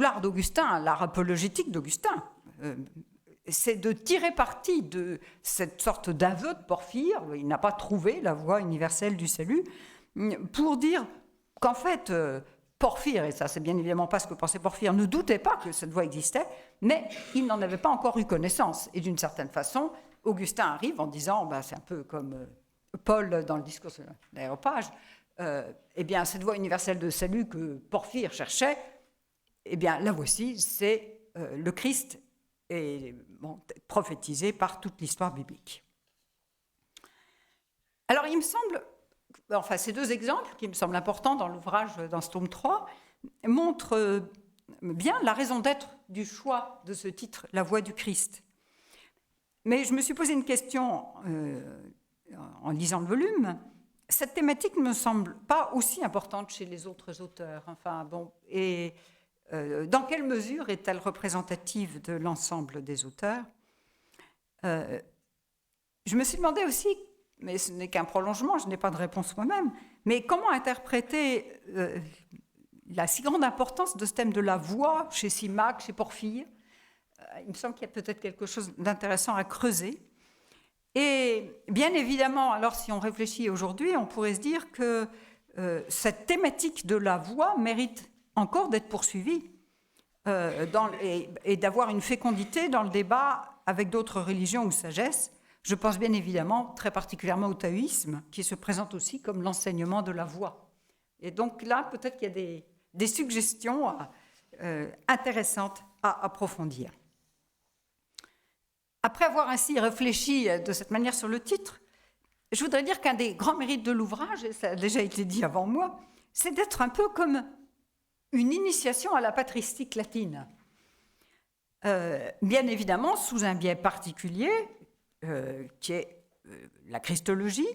l'art d'Augustin, l'art apologétique d'Augustin, c'est de tirer parti de cette sorte d'aveu de Porphyre, il n'a pas trouvé la voie universelle du salut, pour dire qu'en fait, Porphyre, et ça c'est bien évidemment pas ce que pensait Porphyre, ne doutait pas que cette voie existait, mais il n'en avait pas encore eu connaissance. Et d'une certaine façon, Augustin arrive en disant, c'est un peu comme Paul dans le discours sur l'Aréopage, eh bien cette voie universelle de salut que Porphyre cherchait, eh bien la voici, c'est le Christ, et prophétisé par toute l'histoire biblique. Alors il me semble, ces deux exemples qui me semblent importants dans l'ouvrage, dans ce tome 3, montrent bien la raison d'être du choix de ce titre, La voix du Christ. Mais je me suis posé une question en lisant le volume. Cette thématique ne me semble pas aussi importante chez les autres auteurs. Dans quelle mesure est-elle représentative de l'ensemble des auteurs ? Je me suis demandé aussi, mais ce n'est qu'un prolongement, je n'ai pas de réponse moi-même, mais comment interpréter la si grande importance de ce thème de la voix chez Symmachus, chez Porphyre ? Il me semble qu'il y a peut-être quelque chose d'intéressant à creuser. Et bien évidemment, alors si on réfléchit aujourd'hui, on pourrait se dire que cette thématique de la voix mérite encore d'être poursuivie et d'avoir une fécondité dans le débat avec d'autres religions ou sagesses. Je pense bien évidemment très particulièrement au taoïsme, qui se présente aussi comme l'enseignement de la voix. Et donc là, peut-être qu'il y a des suggestions intéressantes à approfondir. Après avoir ainsi réfléchi de cette manière sur le titre, je voudrais dire qu'un des grands mérites de l'ouvrage, et ça a déjà été dit avant moi, c'est d'être un peu comme une initiation à la patristique latine. Bien évidemment, sous un biais particulier, qui est la christologie,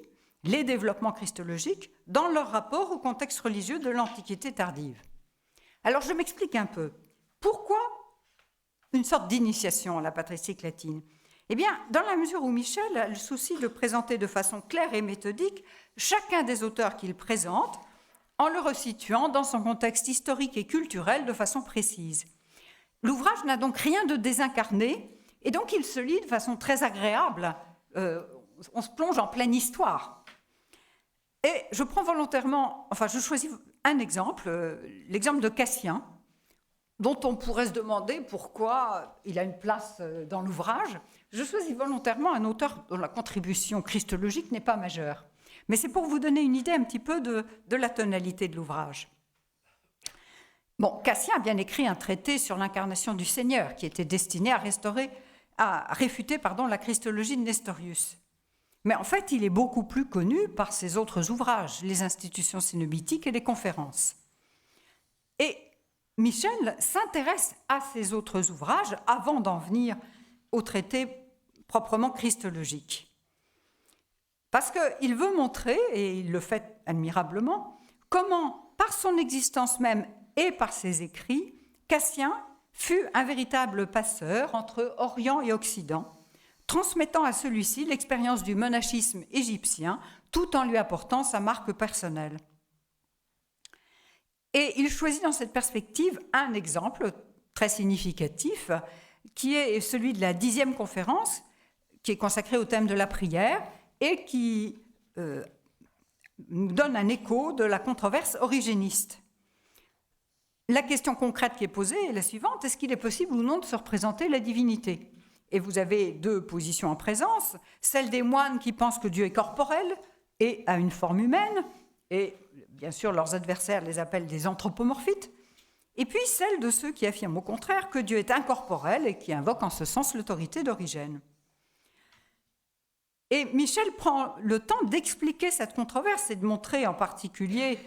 les développements christologiques, dans leur rapport au contexte religieux de l'Antiquité tardive. Alors, je m'explique un peu. Pourquoi une sorte d'initiation à la patristique latine ? Eh bien, dans la mesure où Michel a le souci de présenter de façon claire et méthodique chacun des auteurs qu'il présente, en le resituant dans son contexte historique et culturel de façon précise. L'ouvrage n'a donc rien de désincarné, et donc il se lit de façon très agréable. On se plonge en pleine histoire. Et je prends volontairement, je choisis un exemple, l'exemple de Cassien, dont on pourrait se demander pourquoi il a une place dans l'ouvrage. Je choisis volontairement un auteur dont la contribution christologique n'est pas majeure. Mais c'est pour vous donner une idée un petit peu de la tonalité de l'ouvrage. Cassien a bien écrit un traité sur l'incarnation du Seigneur qui était destiné à réfuter la christologie de Nestorius. Mais en fait, il est beaucoup plus connu par ses autres ouvrages, les institutions cénobitiques et les conférences. Et Michel s'intéresse à ces autres ouvrages avant d'en venir au traité proprement christologique. Parce qu'il veut montrer, et il le fait admirablement, comment, par son existence même et par ses écrits, Cassien fut un véritable passeur entre Orient et Occident, transmettant à celui-ci l'expérience du monachisme égyptien, tout en lui apportant sa marque personnelle. Et il choisit dans cette perspective un exemple très significatif, qui est celui de la 10e conférence, qui est consacrée au thème de la prière, et qui nous donne un écho de la controverse origéniste. La question concrète qui est posée est la suivante: est-ce qu'il est possible ou non de se représenter la divinité? Et vous avez deux positions en présence, celle des moines qui pensent que Dieu est corporel et a une forme humaine, et bien sûr leurs adversaires les appellent des anthropomorphites, et puis celle de ceux qui affirment au contraire que Dieu est incorporel et qui invoquent en ce sens l'autorité d'Origène. Et Michel prend le temps d'expliquer cette controverse et de montrer en particulier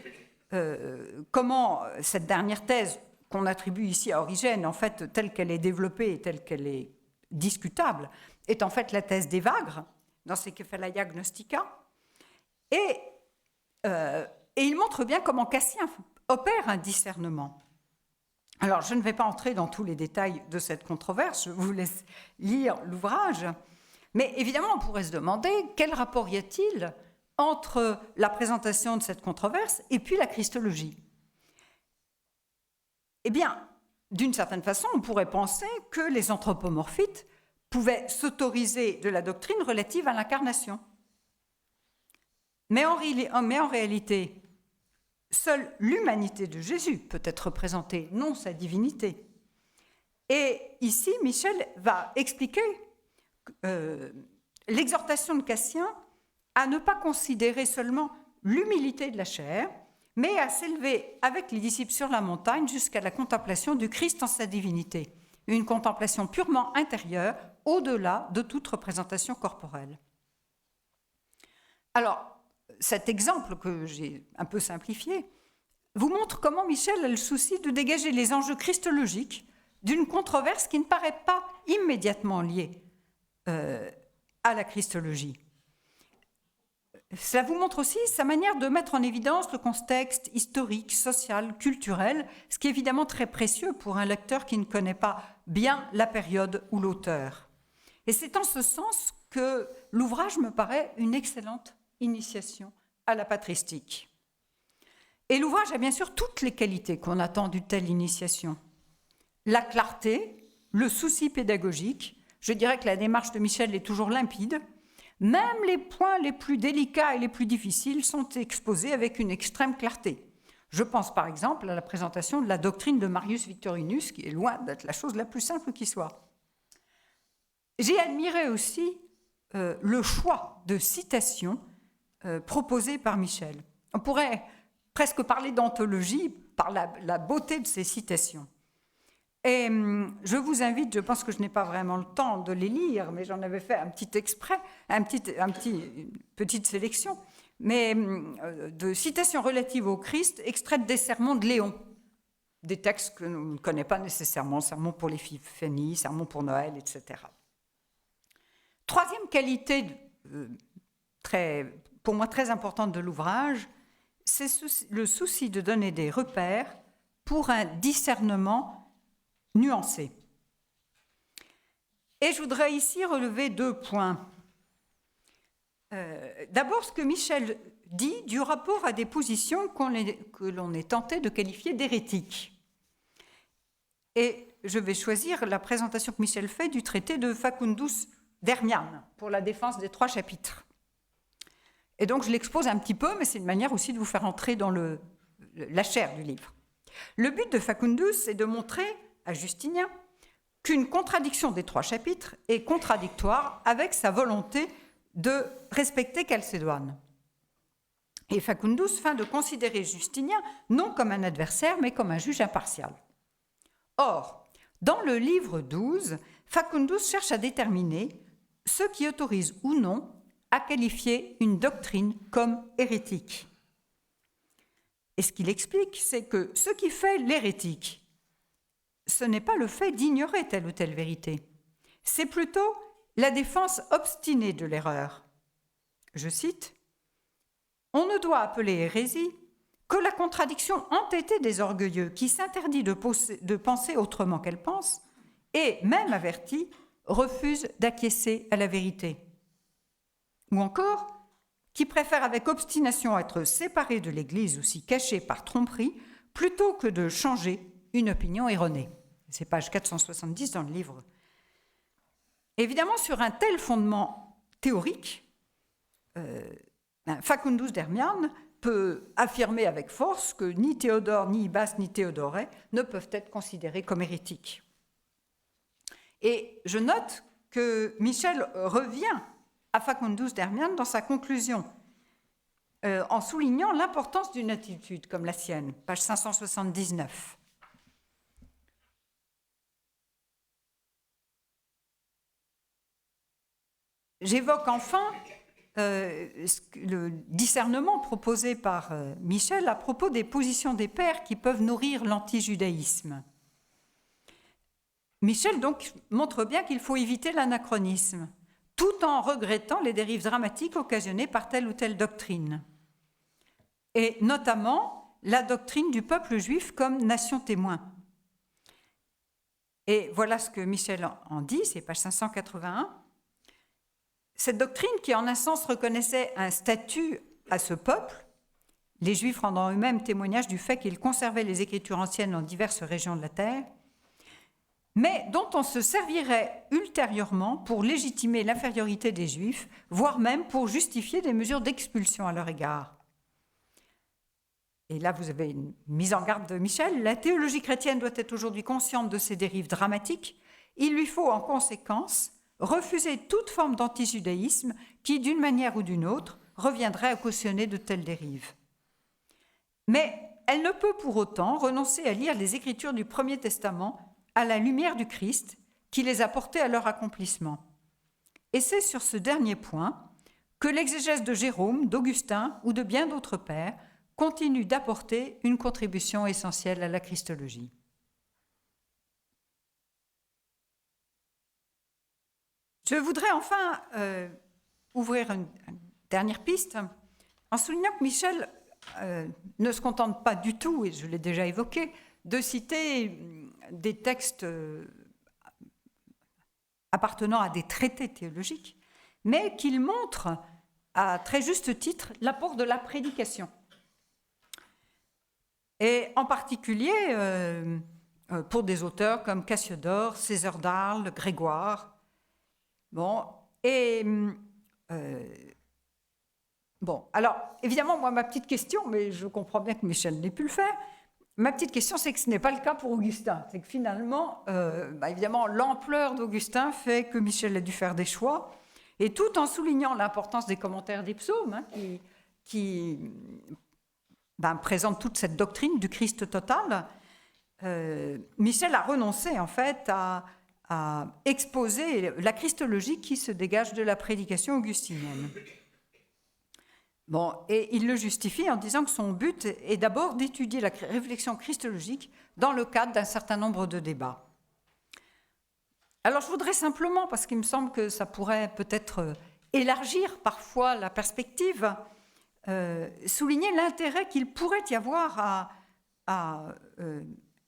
comment cette dernière thèse qu'on attribue ici à Origène, en fait, telle qu'elle est développée et telle qu'elle est discutable, est en fait la thèse d'Evagre, dans ses Kephalaia Gnostica. Et il montre bien comment Cassien opère un discernement. Alors, je ne vais pas entrer dans tous les détails de cette controverse, je vous laisse lire l'ouvrage, mais évidemment, on pourrait se demander quel rapport y a-t-il entre la présentation de cette controverse et puis la christologie. Eh bien, d'une certaine façon, on pourrait penser que les anthropomorphites pouvaient s'autoriser de la doctrine relative à l'incarnation. Mais en réalité, seule l'humanité de Jésus peut être représentée, non sa divinité. Et ici, Michel va expliquer l'exhortation de Cassien à ne pas considérer seulement l'humilité de la chair, mais à s'élever avec les disciples sur la montagne jusqu'à la contemplation du Christ en sa divinité, une contemplation purement intérieure, au-delà de toute représentation corporelle. Alors, cet exemple que j'ai un peu simplifié vous montre comment Michel a le souci de dégager les enjeux christologiques d'une controverse qui ne paraît pas immédiatement liée à la christologie. Cela vous montre aussi sa manière de mettre en évidence le contexte historique, social, culturel, ce qui est évidemment très précieux pour un lecteur qui ne connaît pas bien la période ou l'auteur. Et c'est en ce sens que l'ouvrage me paraît une excellente initiation à la patristique. Et l'ouvrage a bien sûr toutes les qualités qu'on attend d'une telle initiation. La clarté, le souci pédagogique, je dirais que la démarche de Michel est toujours limpide. Même les points les plus délicats et les plus difficiles sont exposés avec une extrême clarté. Je pense par exemple à la présentation de la doctrine de Marius Victorinus, qui est loin d'être la chose la plus simple qui soit. J'ai admiré aussi le choix de citations proposées par Michel. On pourrait presque parler d'anthologie par la beauté de ces citations. Et je vous invite, je pense que je n'ai pas vraiment le temps de les lire, mais j'en avais fait un petit exprès, une petite sélection, mais de citations relatives au Christ, extraites des sermons de Léon, des textes que l'on ne connaît pas nécessairement, sermons pour l'Épiphanie, sermons pour Noël, etc. Troisième qualité, pour moi très importante de l'ouvrage, c'est le souci de donner des repères pour un discernement nuancé. Et je voudrais ici relever 2 points. D'abord, ce que Michel dit du rapport à des positions que l'on est tenté de qualifier d'hérétiques. Et je vais choisir la présentation que Michel fait du traité de Facundus Dermian pour la défense des 3 chapitres. Et donc je l'expose un petit peu, mais c'est une manière aussi de vous faire entrer dans la chair du livre. Le but de Facundus est de montrer à Justinien qu'une contradiction des 3 chapitres est contradictoire avec sa volonté de respecter Chalcédoine. Et Facundus feint de considérer Justinien non comme un adversaire, mais comme un juge impartial. Or, dans le livre 12, Facundus cherche à déterminer ce qui autorise ou non à qualifier une doctrine comme hérétique. Et ce qu'il explique, c'est que ce qui fait l'hérétique, ce n'est pas le fait d'ignorer telle ou telle vérité, c'est plutôt la défense obstinée de l'erreur. Je cite, « On ne doit appeler hérésie que la contradiction entêtée des orgueilleux qui s'interdit de penser autrement qu'elle pense et, même averti, refuse d'acquiescer à la vérité. Ou encore, qui préfère avec obstination être séparé de l'Église ou s'y cacher par tromperie plutôt que de changer une opinion erronée. » C'est page 470 dans le livre. Évidemment, sur un tel fondement théorique, Facundus Dermian peut affirmer avec force que ni Théodore, ni Ibas, ni Théodoret ne peuvent être considérés comme hérétiques. Et je note que Michel revient à Facundus Dermian dans sa conclusion, en soulignant l'importance d'une attitude comme la sienne, page 579. J'évoque enfin le discernement proposé par Michel à propos des positions des pères qui peuvent nourrir l'antijudaïsme. Michel donc montre bien qu'il faut éviter l'anachronisme, tout en regrettant les dérives dramatiques occasionnées par telle ou telle doctrine, et notamment la doctrine du peuple juif comme nation témoin. Et voilà ce que Michel en dit, c'est page 581. Cette doctrine qui, en un sens, reconnaissait un statut à ce peuple, les Juifs rendant eux-mêmes témoignage du fait qu'ils conservaient les Écritures anciennes dans diverses régions de la terre, mais dont on se servirait ultérieurement pour légitimer l'infériorité des Juifs, voire même pour justifier des mesures d'expulsion à leur égard. Et là, vous avez une mise en garde de Michel. La théologie chrétienne doit être aujourd'hui consciente de ces dérives dramatiques. Il lui faut, en conséquence, refuser toute forme d'antijudaïsme qui, d'une manière ou d'une autre, reviendrait à cautionner de telles dérives. Mais elle ne peut pour autant renoncer à lire les Écritures du Premier Testament à la lumière du Christ qui les a portées à leur accomplissement. Et c'est sur ce dernier point que l'exégèse de Jérôme, d'Augustin ou de bien d'autres pères continue d'apporter une contribution essentielle à la christologie. Je voudrais enfin ouvrir une dernière piste en soulignant que Michel ne se contente pas du tout, et je l'ai déjà évoqué, de citer des textes appartenant à des traités théologiques, mais qu'il montre à très juste titre l'apport de la prédication. Et en particulier pour des auteurs comme Cassiodore, César d'Arles, Grégoire. Bon, alors, évidemment, moi, ma petite question, mais je comprends bien que Michel n'ait pu le faire, ma petite question, c'est que ce n'est pas le cas pour Augustin. C'est que finalement, évidemment, l'ampleur d'Augustin fait que Michel a dû faire des choix, et tout en soulignant l'importance des commentaires des psaumes, qui présentent toute cette doctrine du Christ total, Michel a renoncé, en fait, à exposer la christologie qui se dégage de la prédication augustinienne. Bon, et il le justifie en disant que son but est d'abord d'étudier la réflexion christologique dans le cadre d'un certain nombre de débats. Alors je voudrais simplement, parce qu'il me semble que ça pourrait peut-être élargir parfois la perspective, souligner l'intérêt qu'il pourrait y avoir à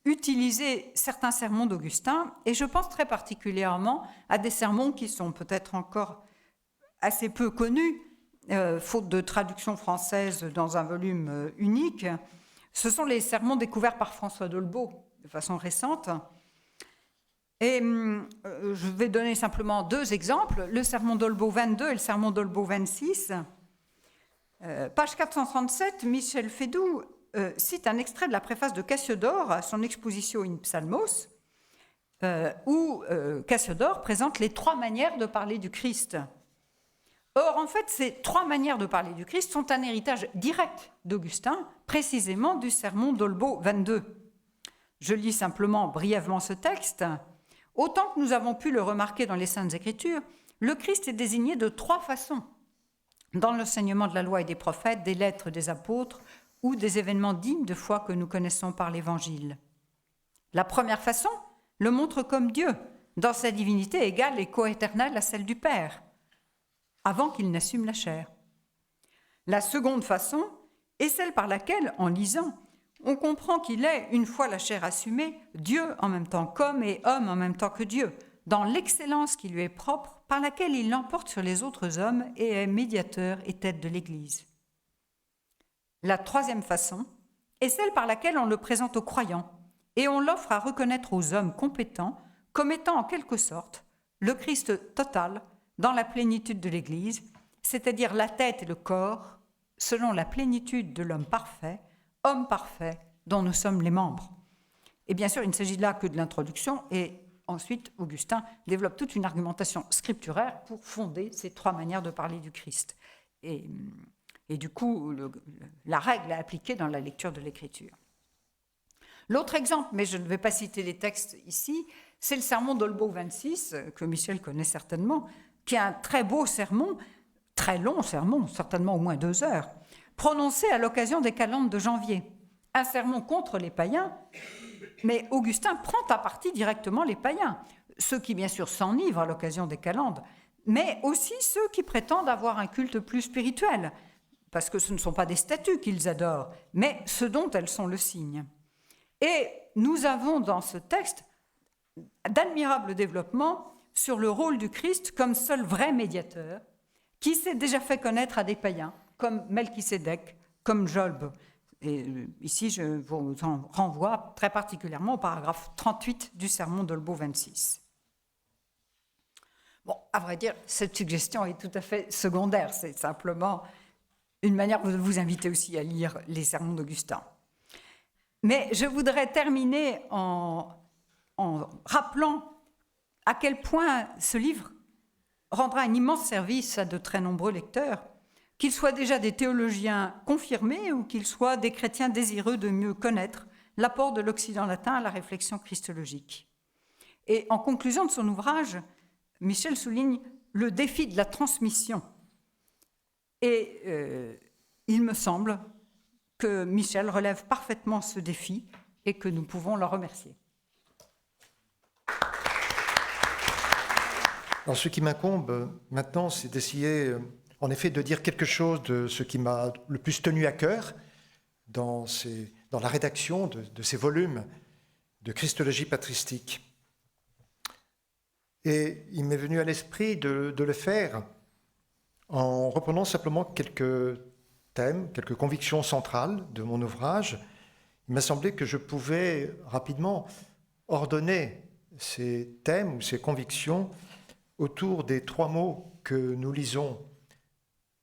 utiliser certains sermons d'Augustin, et je pense très particulièrement à des sermons qui sont peut-être encore assez peu connus, faute de traduction française dans un volume unique. Ce sont les sermons découverts par François Dolbeau de façon récente. Et je vais donner simplement deux exemples, le sermon Dolbeau 22 et le sermon Dolbeau 26. Page 437, Michel Fédoux cite un extrait de la préface de Cassiodore à son Expositio in Psalmos, où Cassiodore présente les trois manières de parler du Christ. Or, en fait, ces trois manières de parler du Christ sont un héritage direct d'Augustin, précisément du sermon Dolbeau 22. Je lis simplement brièvement ce texte. « Autant que nous avons pu le remarquer dans les Saintes Écritures, le Christ est désigné de trois façons, dans l'enseignement de la loi et des prophètes, des lettres des apôtres ou des événements dignes de foi que nous connaissons par l'Évangile. La première façon le montre comme Dieu, dans sa divinité égale et coéternelle à celle du Père, avant qu'il n'assume la chair. La seconde façon est celle par laquelle, en lisant, on comprend qu'il est, une fois la chair assumée, Dieu en même temps qu'homme et homme en même temps que Dieu, dans l'excellence qui lui est propre, par laquelle il l'emporte sur les autres hommes et est médiateur et tête de l'Église. La troisième façon est celle par laquelle on le présente aux croyants et on l'offre à reconnaître aux hommes compétents comme étant en quelque sorte le Christ total dans la plénitude de l'Église, c'est-à-dire la tête et le corps, selon la plénitude de l'homme parfait, homme parfait dont nous sommes les membres. Et bien sûr, il ne s'agit là que de l'introduction, et ensuite, Augustin développe toute une argumentation scripturaire pour fonder ces trois manières de parler du Christ. Et du coup, la règle est appliquée dans la lecture de l'Écriture. L'autre exemple, mais je ne vais pas citer les textes ici, c'est le sermon d'Olbeau 26, que Michel connaît certainement, qui est un très beau sermon, très long sermon, certainement au moins 2 heures, prononcé à l'occasion des calendes de janvier. Un sermon contre les païens, mais Augustin prend à partie directement les païens, ceux qui bien sûr s'enivrent à l'occasion des calendes, mais aussi ceux qui prétendent avoir un culte plus spirituel, parce que ce ne sont pas des statues qu'ils adorent, mais ce dont elles sont le signe. Et nous avons dans ce texte d'admirables développements sur le rôle du Christ comme seul vrai médiateur, qui s'est déjà fait connaître à des païens, comme Melchisédek, comme Job. Et ici, je vous en renvoie très particulièrement au paragraphe 38 du sermon d'Olbeau 26. Bon, à vrai dire, cette suggestion est tout à fait secondaire. C'est simplement une manière de vous inviter aussi à lire les sermons d'Augustin. Mais je voudrais terminer en rappelant à quel point ce livre rendra un immense service à de très nombreux lecteurs, qu'ils soient déjà des théologiens confirmés ou qu'ils soient des chrétiens désireux de mieux connaître l'apport de l'Occident latin à la réflexion christologique. Et en conclusion de son ouvrage, Michel souligne le défi de la transmission. Et il me semble que Michel relève parfaitement ce défi et que nous pouvons le remercier. Alors, ce qui m'incombe maintenant, c'est d'essayer, en effet, de dire quelque chose de ce qui m'a le plus tenu à cœur dans la rédaction de ces volumes de Christologie patristique. Et il m'est venu à l'esprit de le faire en reprenant simplement quelques thèmes, quelques convictions centrales de mon ouvrage. Il m'a semblé que je pouvais rapidement ordonner ces thèmes ou ces convictions autour des 3 mots que nous lisons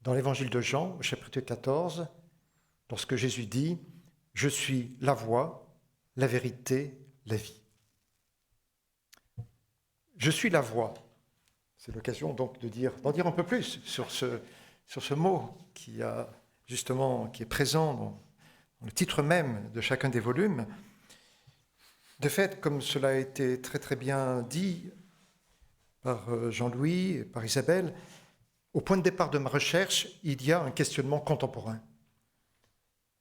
dans l'évangile de Jean, au chapitre 14, lorsque Jésus dit « Je suis la voie, la vérité, la vie ». Je suis la voie. C'est l'occasion donc d'en dire un peu plus sur ce mot qui est présent dans le titre même de chacun des volumes. De fait, comme cela a été très très bien dit par Jean-Louis et par Isabelle, au point de départ de ma recherche, il y a un questionnement contemporain.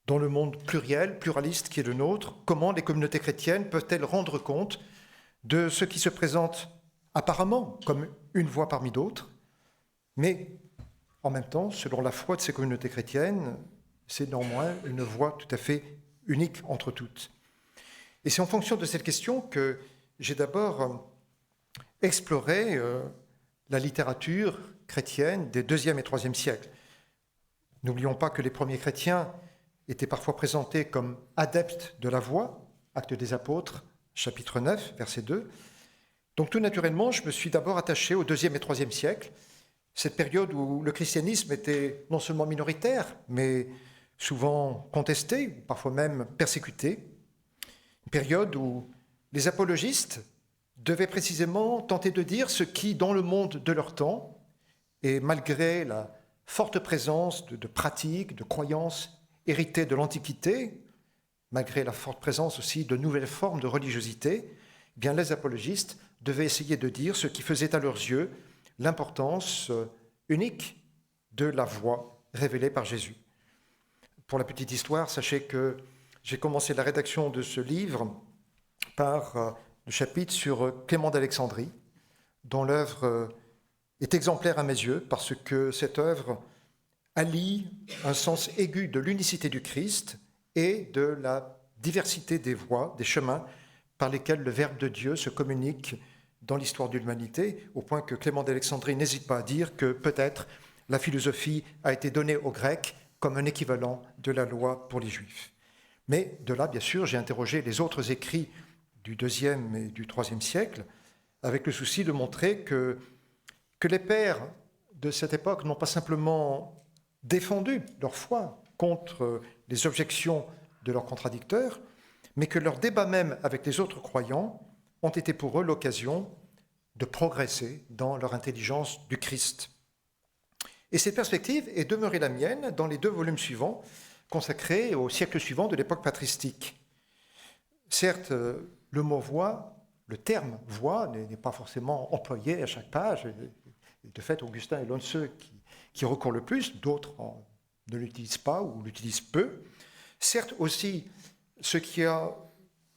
Dans le monde pluriel, pluraliste qui est le nôtre, comment les communautés chrétiennes peuvent-elles rendre compte de ce qui se présente apparemment comme une voie parmi d'autres, mais en même temps, selon la foi de ces communautés chrétiennes, c'est néanmoins une voie tout à fait unique entre toutes. Et c'est en fonction de cette question que j'ai d'abord exploré la littérature chrétienne des 2e et 3e siècles. N'oublions pas que les premiers chrétiens étaient parfois présentés comme adeptes de la voie, Actes des Apôtres, chapitre 9, verset 2. Donc tout naturellement, je me suis d'abord attaché au 2e et 3e siècle, cette période où le christianisme était non seulement minoritaire, mais souvent contesté, parfois même persécuté. Une période où les apologistes devaient précisément tenter de dire ce qui, dans le monde de leur temps, et malgré la forte présence de pratiques, de croyances héritées de l'Antiquité, malgré la forte présence aussi de nouvelles formes de religiosité, eh bien les apologistes devaient essayer de dire ce qui faisait à leurs yeux l'importance unique de la voie révélée par Jésus. Pour la petite histoire, sachez que j'ai commencé la rédaction de ce livre par le chapitre sur Clément d'Alexandrie, dont l'œuvre est exemplaire à mes yeux, parce que cette œuvre allie un sens aigu de l'unicité du Christ et de la diversité des voies, des chemins par lesquels le Verbe de Dieu se communique dans l'histoire de l'humanité, au point que Clément d'Alexandrie n'hésite pas à dire que peut-être la philosophie a été donnée aux Grecs comme un équivalent de la loi pour les Juifs. Mais de là, bien sûr, j'ai interrogé les autres écrits du IIe et du IIIe siècle, avec le souci de montrer que les pères de cette époque n'ont pas simplement défendu leur foi contre les objections de leurs contradicteurs, mais que leurs débats même avec les autres croyants ont été pour eux l'occasion de progresser dans leur intelligence du Christ. Et cette perspective est demeurée la mienne dans les 2 volumes suivants, consacrés au siècle suivant de l'époque patristique. Certes, le mot voix, le terme voix n'est pas forcément employé à chaque page. De fait, Augustin est l'un de ceux qui recourent le plus, d'autres ne l'utilisent pas ou l'utilisent peu. Certes aussi, ce qui a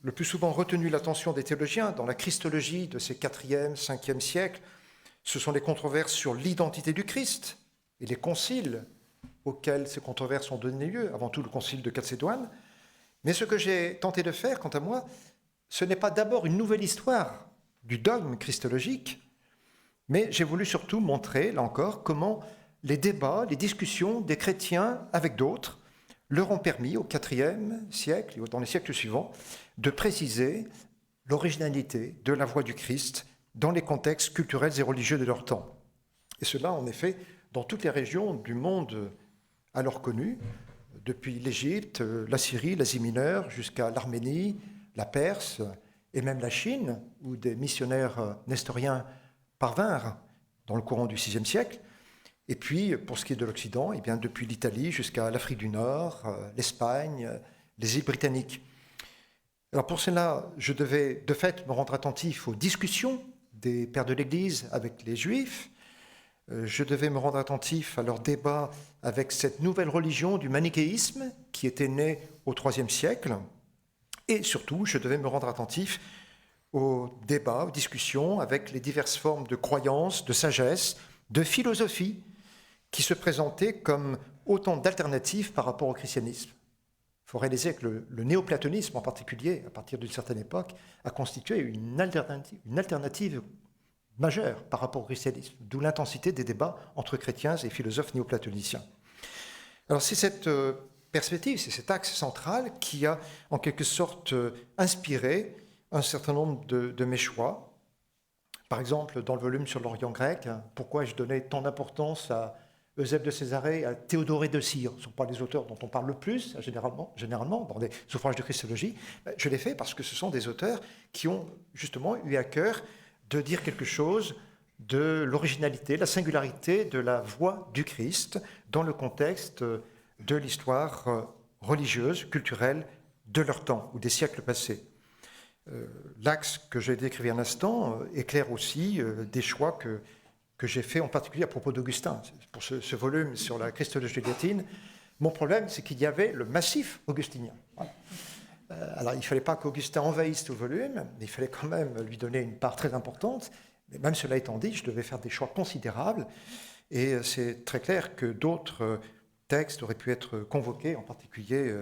le plus souvent retenu l'attention des théologiens dans la christologie de ces 4e, 5e siècles, ce sont les controverses sur l'identité du Christ et les conciles auxquels ces controverses ont donné lieu, avant tout le concile de Chalcédoine. Mais ce que j'ai tenté de faire, quant à moi, ce n'est pas d'abord une nouvelle histoire du dogme christologique, mais j'ai voulu surtout montrer, là encore, comment les débats, les discussions des chrétiens avec d'autres leur ont permis, au IVe siècle et dans les siècles suivants, de préciser l'originalité de la voix du Christ dans les contextes culturels et religieux de leur temps. Et cela, en effet, dans toutes les régions du monde alors connues, depuis l'Égypte, la Syrie, l'Asie mineure, jusqu'à l'Arménie, la Perse et même la Chine, où des missionnaires nestoriens parvinrent dans le courant du VIe siècle. Et puis, pour ce qui est de l'Occident, eh bien, depuis l'Italie jusqu'à l'Afrique du Nord, l'Espagne, les îles britanniques. Alors pour cela, je devais de fait me rendre attentif aux discussions des pères de l'Église avec les Juifs. Je devais me rendre attentif à leurs débats avec cette nouvelle religion du manichéisme qui était née au IIIe siècle. Et surtout, je devais me rendre attentif aux débats, aux discussions avec les diverses formes de croyances, de sagesse, de philosophie qui se présentaient comme autant d'alternatives par rapport au christianisme. Il faut réaliser que le néoplatonisme en particulier, à partir d'une certaine époque, a constitué une alternative majeure par rapport au christianisme, d'où l'intensité des débats entre chrétiens et philosophes néoplatoniciens. Alors c'est cette perspective, c'est cet axe central qui a en quelque sorte inspiré un certain nombre de mes choix. Par exemple, dans le volume sur l'Orient grec, pourquoi ai-je donné tant d'importance à Eusèbe de Césarée, à Théodoré de Cire? Ce ne sont pas les auteurs dont on parle le plus, généralement dans des ouvrages de christologie. Je l'ai fait parce que ce sont des auteurs qui ont justement eu à cœur de dire quelque chose de l'originalité, la singularité de la voix du Christ dans le contexte de l'histoire religieuse, culturelle de leur temps ou des siècles passés. L'axe que j'ai décrit un instant éclaire aussi des choix que j'ai faits en particulier à propos d'Augustin. Pour ce volume sur la christologie latine, mon problème, c'est qu'il y avait le massif augustinien. Voilà. Alors, il ne fallait pas qu'Augustin envahisse tout le volume, mais il fallait quand même lui donner une part très importante. Mais même cela étant dit, je devais faire des choix considérables. Et c'est très clair que d'autres textes auraient pu être convoqués, en particulier,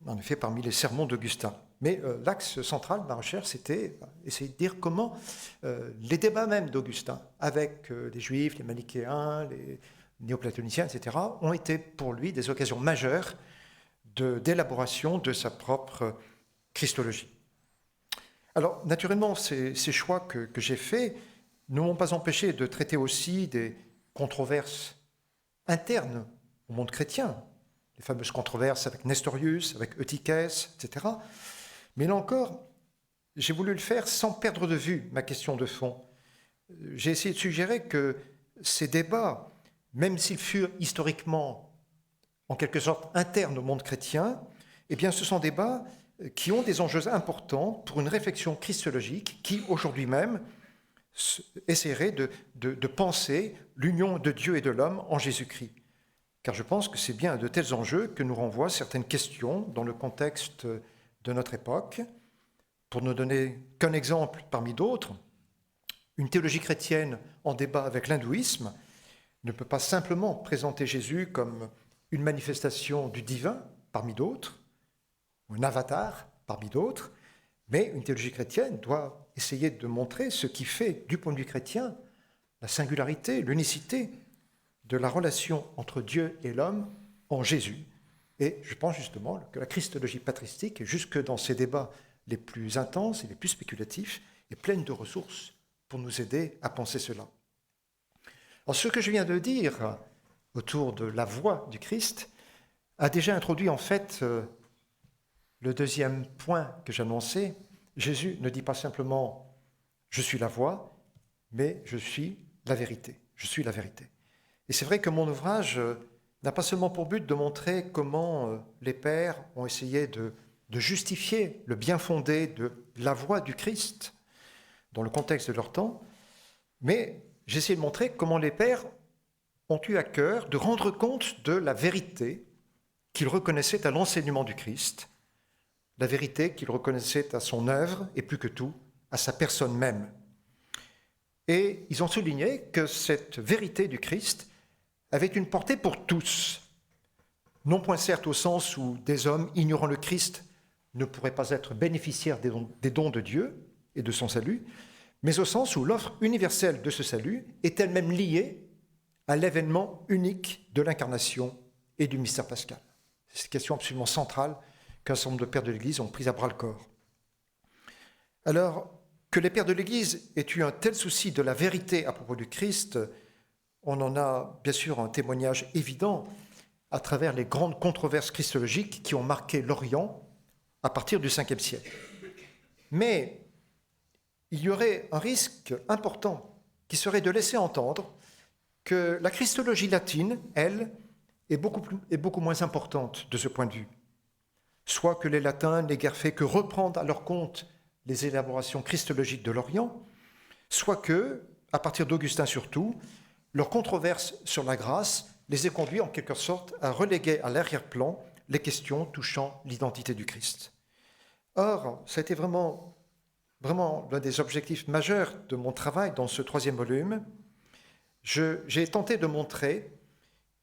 en effet, parmi les sermons d'Augustin. Mais l'axe central de ma recherche, c'était essayer de dire comment les débats même d'Augustin, avec les Juifs, les Manichéens, les néoplatoniciens, etc., ont été pour lui des occasions majeures d'élaboration de sa propre christologie. Alors, naturellement, ces choix que j'ai faits ne m'ont pas empêché de traiter aussi des controverses internes au monde chrétien, les fameuses controverses avec Nestorius, avec Eutychès, etc. Mais là encore, j'ai voulu le faire sans perdre de vue ma question de fond. J'ai essayé de suggérer que ces débats, même s'ils furent historiquement en quelque sorte internes au monde chrétien, eh bien ce sont des débats qui ont des enjeux importants pour une réflexion christologique qui, aujourd'hui même, essaierait de penser l'union de Dieu et de l'homme en Jésus-Christ. Car je pense que c'est bien à de tels enjeux que nous renvoient certaines questions dans le contexte de notre époque. Pour ne donner qu'un exemple parmi d'autres, une théologie chrétienne en débat avec l'hindouisme ne peut pas simplement présenter Jésus comme une manifestation du divin parmi d'autres, ou un avatar parmi d'autres, mais une théologie chrétienne doit essayer de montrer ce qui fait, du point de vue chrétien, la singularité, l'unicité de la relation entre Dieu et l'homme en Jésus. Et je pense justement que la christologie patristique, jusque dans ses débats les plus intenses et les plus spéculatifs, est pleine de ressources pour nous aider à penser cela. Alors, ce que je viens de dire autour de la voix du Christ a déjà introduit en fait le deuxième point que j'annonçais. Jésus ne dit pas simplement « je suis la voix », mais « je suis la vérité ». Je suis la vérité. Et c'est vrai que mon ouvrage n'a pas seulement pour but de montrer comment les pères ont essayé de justifier le bien fondé de la voix du Christ dans le contexte de leur temps, mais j'ai essayé de montrer comment les pères ont eu à cœur de rendre compte de la vérité qu'ils reconnaissaient à l'enseignement du Christ, la vérité qu'ils reconnaissaient à son œuvre et plus que tout à sa personne même. Et ils ont souligné que cette vérité du Christ avait une portée pour tous, non point certes au sens où des hommes ignorant le Christ ne pourraient pas être bénéficiaires des dons de Dieu et de son salut, mais au sens où l'offre universelle de ce salut est elle-même liée à l'événement unique de l'incarnation et du mystère pascal. C'est une question absolument centrale qu'un certain nombre de pères de l'Église ont prise à bras-le-corps. Alors, que les pères de l'Église aient eu un tel souci de la vérité à propos du Christ, on en a bien sûr un témoignage évident à travers les grandes controverses christologiques qui ont marqué l'Orient à partir du 5e siècle. Mais il y aurait un risque important qui serait de laisser entendre que la christologie latine, elle, est beaucoup moins importante de ce point de vue. Soit que les latins n'aient guère fait que reprendre à leur compte les élaborations christologiques de l'Orient, soit que, à partir d'Augustin surtout, leur controverse sur la grâce les ait conduits en quelque sorte à reléguer à l'arrière-plan les questions touchant l'identité du Christ. Or, ça a été vraiment l'un des objectifs majeurs de mon travail dans ce 3e volume. J'ai tenté de montrer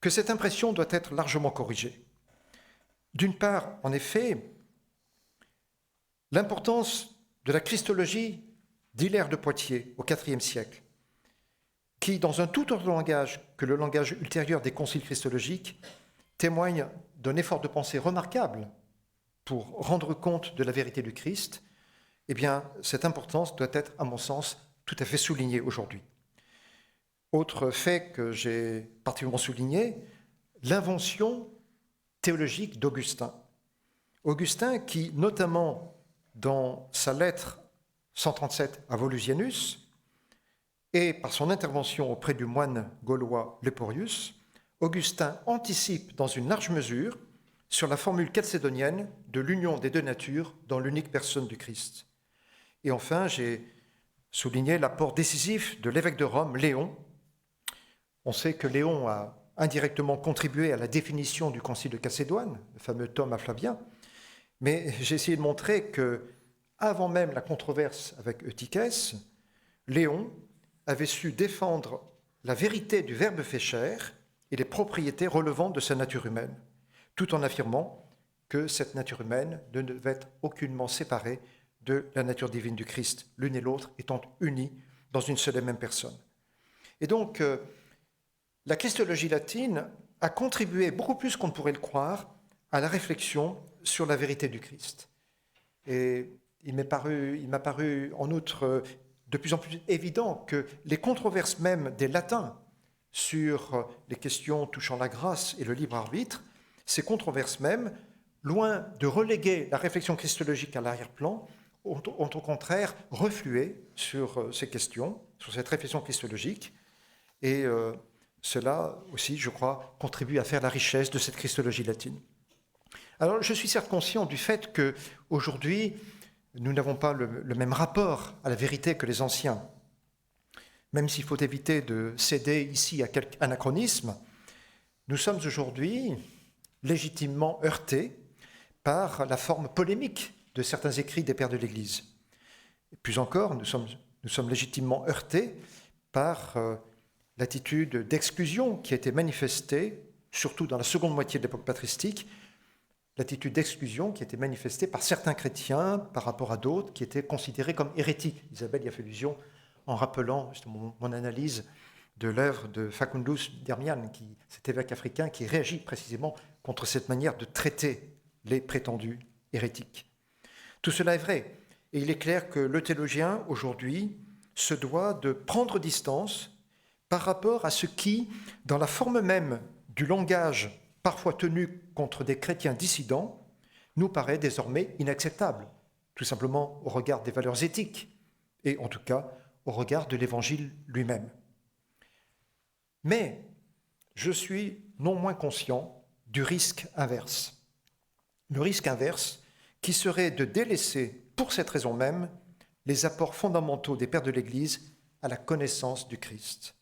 que cette impression doit être largement corrigée. D'une part, en effet, l'importance de la christologie d'Hilaire de Poitiers au IVe siècle, qui, dans un tout autre langage que le langage ultérieur des conciles christologiques, témoigne d'un effort de pensée remarquable pour rendre compte de la vérité du Christ, eh bien, cette importance doit être, à mon sens, tout à fait soulignée aujourd'hui. Autre fait que j'ai particulièrement souligné, l'invention théologique d'Augustin. Augustin qui, notamment dans sa lettre 137 à Volusianus, et par son intervention auprès du moine gaulois Leporius, Augustin anticipe dans une large mesure sur la formule chalcédonienne de l'union des deux natures dans l'unique personne du Christ. Et enfin, j'ai souligné l'apport décisif de l'évêque de Rome, Léon. On sait que Léon a indirectement contribué à la définition du concile de Chalcédoine, le fameux tome à Flavien, mais j'ai essayé de montrer que, avant même la controverse avec Eutychès, Léon avait su défendre la vérité du Verbe fait chair et les propriétés relevant de sa nature humaine, tout en affirmant que cette nature humaine ne devait être aucunement séparée de la nature divine du Christ, l'une et l'autre étant unies dans une seule et même personne. Et donc, la christologie latine a contribué beaucoup plus qu'on ne pourrait le croire à la réflexion sur la vérité du Christ. Et il m'a paru en outre de plus en plus évident que les controverses même des latins sur les questions touchant la grâce et le libre arbitre, ces controverses même, loin de reléguer la réflexion christologique à l'arrière-plan, ont au contraire reflué sur ces questions, sur cette réflexion christologique, et cela aussi, je crois, contribue à faire la richesse de cette christologie latine. Alors, je suis certes conscient du fait qu'aujourd'hui, nous n'avons pas le même rapport à la vérité que les anciens. Même s'il faut éviter de céder ici à quelque anachronisme, nous sommes aujourd'hui légitimement heurtés par la forme polémique de certains écrits des pères de l'Église. Et plus encore, nous nous sommes légitimement heurtés par l'attitude d'exclusion qui a été manifestée, surtout dans la seconde moitié de l'époque patristique, l'attitude d'exclusion qui a été manifestée par certains chrétiens par rapport à d'autres qui étaient considérés comme hérétiques. Isabelle y a fait allusion en rappelant mon analyse de l'œuvre de Facundus Dermian, cet évêque africain qui réagit précisément contre cette manière de traiter les prétendus hérétiques. Tout cela est vrai, et il est clair que le théologien, aujourd'hui, se doit de prendre distance par rapport à ce qui, dans la forme même du langage parfois tenu contre des chrétiens dissidents, nous paraît désormais inacceptable, tout simplement au regard des valeurs éthiques, et en tout cas au regard de l'Évangile lui-même. Mais je suis non moins conscient du risque inverse. Le risque inverse qui serait de délaisser, pour cette raison même, les apports fondamentaux des pères de l'Église à la connaissance du Christ.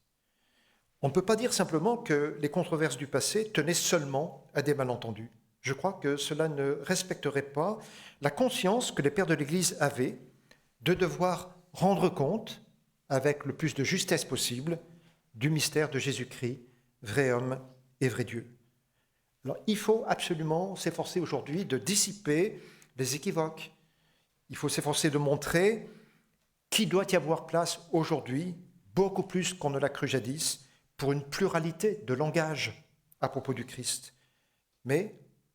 On ne peut pas dire simplement que les controverses du passé tenaient seulement à des malentendus. Je crois que cela ne respecterait pas la conscience que les pères de l'Église avaient de devoir rendre compte, avec le plus de justesse possible, du mystère de Jésus-Christ, vrai homme et vrai Dieu. Alors, il faut absolument s'efforcer aujourd'hui de dissiper les équivoques. Il faut s'efforcer de montrer qu'il doit y avoir place aujourd'hui, beaucoup plus qu'on ne l'a cru jadis, pour une pluralité de langages à propos du Christ. Mais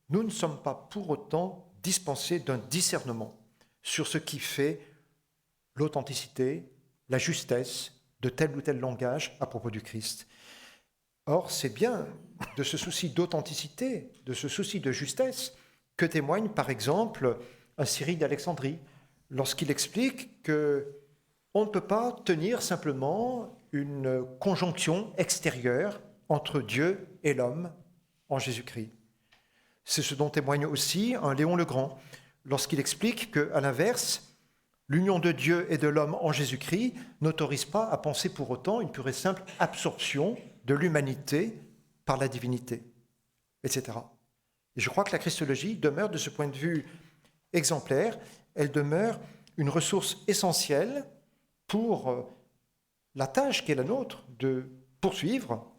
nous ne sommes pas pour autant dispensés d'un discernement sur ce qui fait l'authenticité, la justesse de tel ou tel langage à propos du Christ. Or, c'est bien de ce souci d'authenticité, de ce souci de justesse, que témoigne par exemple un Cyrille d'Alexandrie, lorsqu'il explique qu'on ne peut pas tenir simplement une conjonction extérieure entre Dieu et l'homme en Jésus-Christ. C'est ce dont témoigne aussi un Léon le Grand, lorsqu'il explique qu'à l'inverse, l'union de Dieu et de l'homme en Jésus-Christ n'autorise pas à penser pour autant une pure et simple absorption de l'humanité par la divinité, etc. Et je crois que la christologie demeure de ce point de vue exemplaire, elle demeure une ressource essentielle pour la tâche qui est la nôtre de poursuivre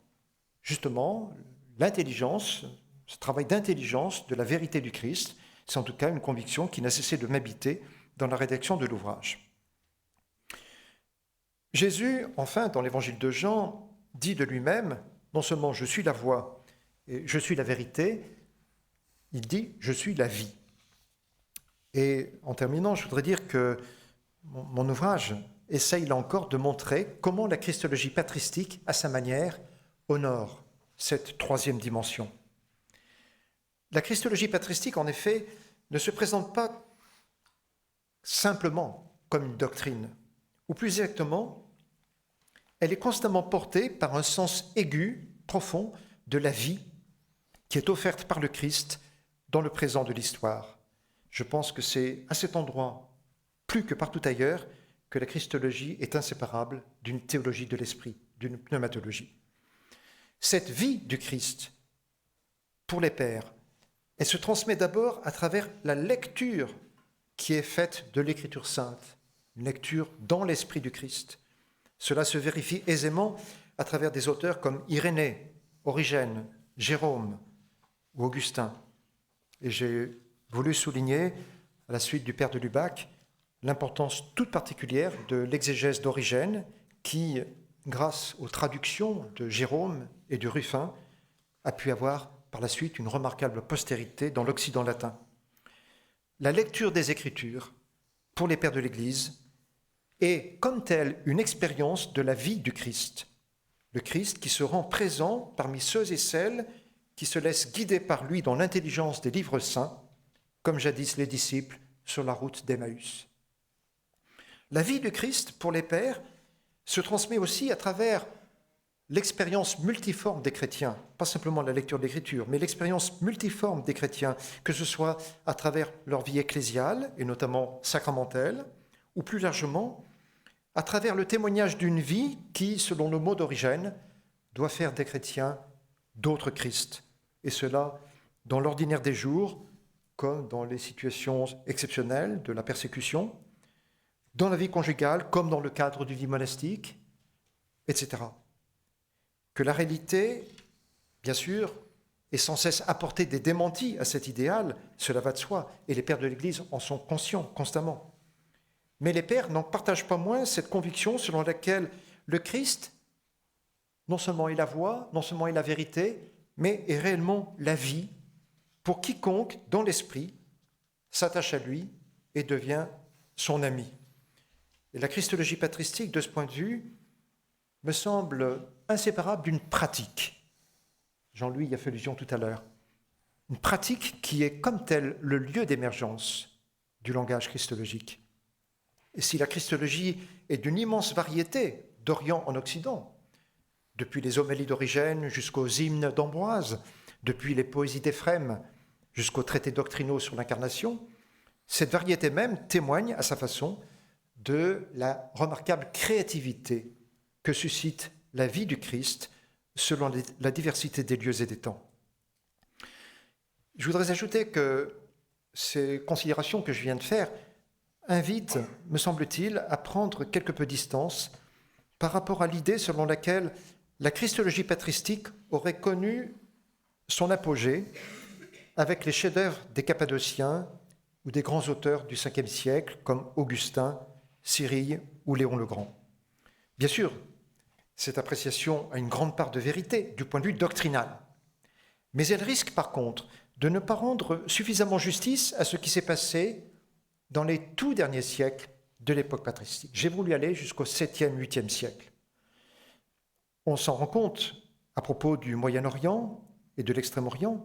justement l'intelligence, ce travail d'intelligence de la vérité du Christ. C'est en tout cas une conviction qui n'a cessé de m'habiter dans la rédaction de l'ouvrage. Jésus, enfin, dans l'évangile de Jean, dit de lui-même, non seulement « je suis la voie et je suis la vérité », il dit « je suis la vie ». Et en terminant, je voudrais dire que mon ouvrage essaye là encore de montrer comment la christologie patristique, à sa manière, honore cette troisième dimension. La christologie patristique, en effet, ne se présente pas simplement comme une doctrine, ou plus exactement, elle est constamment portée par un sens aigu, profond, de la vie qui est offerte par le Christ dans le présent de l'histoire. Je pense que c'est à cet endroit, plus que partout ailleurs, que la christologie est inséparable d'une théologie de l'esprit, d'une pneumatologie. Cette vie du Christ, pour les pères, elle se transmet d'abord à travers la lecture qui est faite de l'Écriture sainte, une lecture dans l'esprit du Christ. Cela se vérifie aisément à travers des auteurs comme Irénée, Origène, Jérôme ou Augustin. Et j'ai voulu souligner, à la suite du père de Lubac, l'importance toute particulière de l'exégèse d'Origène qui, grâce aux traductions de Jérôme et de Ruffin, a pu avoir par la suite une remarquable postérité dans l'Occident latin. La lecture des Écritures, pour les pères de l'Église, est comme telle une expérience de la vie du Christ. Le Christ qui se rend présent parmi ceux et celles qui se laissent guider par lui dans l'intelligence des livres saints, comme jadis les disciples sur la route d'Emmaüs. La vie du Christ, pour les pères, se transmet aussi à travers l'expérience multiforme des chrétiens, pas simplement la lecture de l'Écriture, mais l'expérience multiforme des chrétiens, que ce soit à travers leur vie ecclésiale, et notamment sacramentelle, ou plus largement, à travers le témoignage d'une vie qui, selon le mot d'Origène, doit faire des chrétiens d'autres Christ, et cela dans l'ordinaire des jours, comme dans les situations exceptionnelles de la persécution, dans la vie conjugale comme dans le cadre du vie monastique, etc. Que la réalité, bien sûr, est sans cesse apporter des démentis à cet idéal, cela va de soi, et les pères de l'Église en sont conscients constamment. Mais les pères n'en partagent pas moins cette conviction selon laquelle le Christ, non seulement est la voie, non seulement est la vérité, mais est réellement la vie pour quiconque, dans l'esprit, s'attache à lui et devient son ami. Et la christologie patristique, de ce point de vue, me semble inséparable d'une pratique. Jean-Louis y a fait allusion tout à l'heure. Une pratique qui est comme telle le lieu d'émergence du langage christologique. Et si la christologie est d'une immense variété d'Orient en Occident, depuis les homélies d'Origène jusqu'aux hymnes d'Ambroise, depuis les poésies d'Éphrem jusqu'aux traités doctrinaux sur l'incarnation, cette variété même témoigne à sa façon de la remarquable créativité que suscite la vie du Christ selon la diversité des lieux et des temps. Je voudrais ajouter que ces considérations que je viens de faire invitent, me semble-t-il, à prendre quelque peu distance par rapport à l'idée selon laquelle la christologie patristique aurait connu son apogée avec les chefs-d'œuvre des Cappadociens ou des grands auteurs du Ve siècle comme Augustin, Cyrille ou Léon le Grand. Bien sûr, cette appréciation a une grande part de vérité du point de vue doctrinal, mais elle risque par contre de ne pas rendre suffisamment justice à ce qui s'est passé dans les tout derniers siècles de l'époque patristique. J'ai voulu aller jusqu'au 7e, 8e siècle. On s'en rend compte à propos du Moyen-Orient et de l'Extrême-Orient,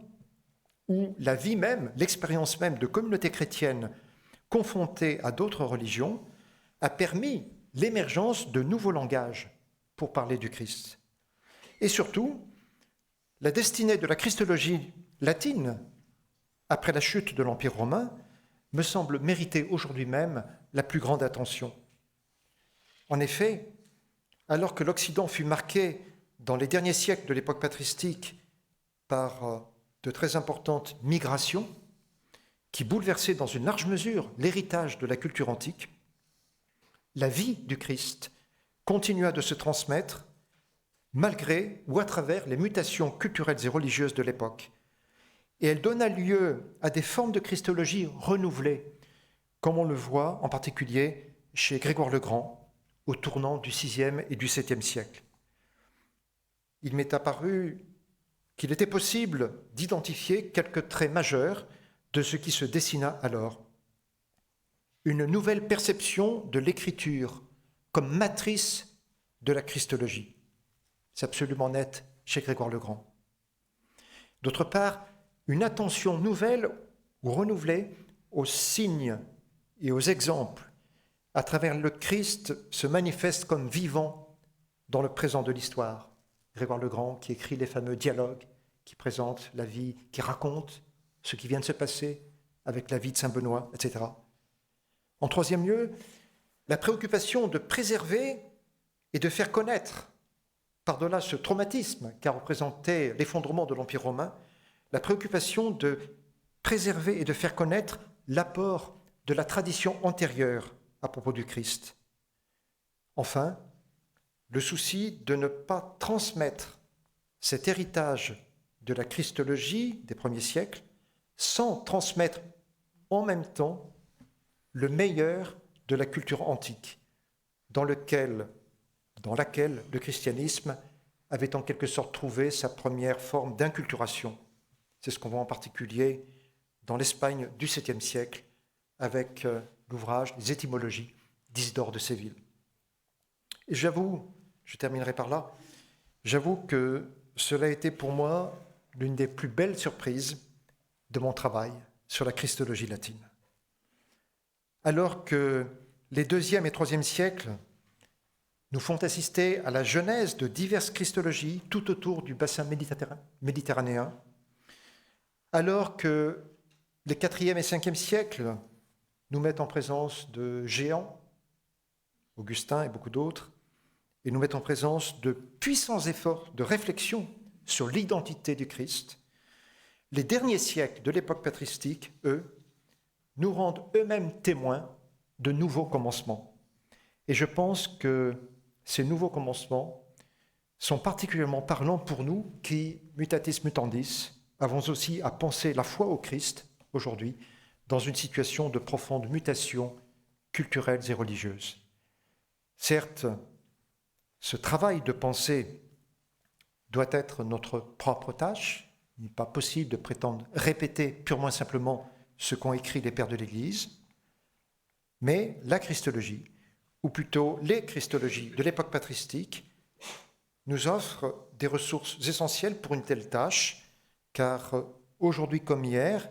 où la vie même, l'expérience même de communautés chrétiennes confrontées à d'autres religions a permis l'émergence de nouveaux langages pour parler du Christ. Et surtout, la destinée de la christologie latine, après la chute de l'Empire romain, me semble mériter aujourd'hui même la plus grande attention. En effet, alors que l'Occident fut marqué dans les derniers siècles de l'époque patristique par de très importantes migrations qui bouleversaient dans une large mesure l'héritage de la culture antique, la vie du Christ continua de se transmettre malgré ou à travers les mutations culturelles et religieuses de l'époque. Et elle donna lieu à des formes de christologie renouvelées, comme on le voit en particulier chez Grégoire le Grand, au tournant du VIe et du VIIe siècle. Il m'est apparu qu'il était possible d'identifier quelques traits majeurs de ce qui se dessina alors. Une nouvelle perception de l'écriture comme matrice de la christologie. C'est absolument net chez Grégoire le Grand. D'autre part, une attention nouvelle ou renouvelée aux signes et aux exemples à travers le Christ se manifeste comme vivant dans le présent de l'histoire. Grégoire le Grand qui écrit les fameux dialogues qui présentent la vie, qui racontent ce qui vient de se passer avec la vie de Saint Benoît, etc. En troisième lieu, la préoccupation de préserver et de faire connaître, par-delà ce traumatisme qu'a représenté l'effondrement de l'Empire romain, la préoccupation de préserver et de faire connaître l'apport de la tradition antérieure à propos du Christ. Enfin, le souci de ne pas transmettre cet héritage de la christologie des premiers siècles sans transmettre en même temps le meilleur de la culture antique, dans laquelle le christianisme avait en quelque sorte trouvé sa première forme d'inculturation. C'est ce qu'on voit en particulier dans l'Espagne du 7e siècle avec l'ouvrage Les étymologies d'Isidore de Séville. Et j'avoue, je terminerai par là, j'avoue que cela a été pour moi l'une des plus belles surprises de mon travail sur la christologie latine. Alors que les 2e et 3e siècles nous font assister à la genèse de diverses christologies tout autour du bassin méditerranéen, alors que les 4e et 5e siècles nous mettent en présence de géants, Augustin et beaucoup d'autres, et nous mettent en présence de puissants efforts de réflexion sur l'identité du Christ, les derniers siècles de l'époque patristique, eux, nous rendent eux-mêmes témoins de nouveaux commencements. Et je pense que ces nouveaux commencements sont particulièrement parlants pour nous qui, mutatis mutandis, avons aussi à penser la foi au Christ aujourd'hui dans une situation de profonde mutation culturelles et religieuses. Certes, ce travail de pensée doit être notre propre tâche. Il n'est pas possible de prétendre répéter purement et simplement ce qu'ont écrit les pères de l'Église, mais la christologie, ou plutôt les christologies de l'époque patristique, nous offrent des ressources essentielles pour une telle tâche, car aujourd'hui comme hier,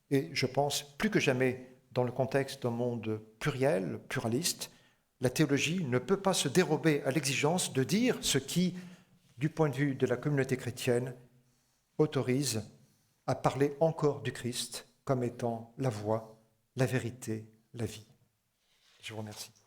et je pense plus que jamais dans le contexte d'un monde pluriel, pluraliste, la théologie ne peut pas se dérober à l'exigence de dire ce qui, du point de vue de la communauté chrétienne, autorise à parler encore du Christ comme étant la voie, la vérité, la vie. Je vous remercie.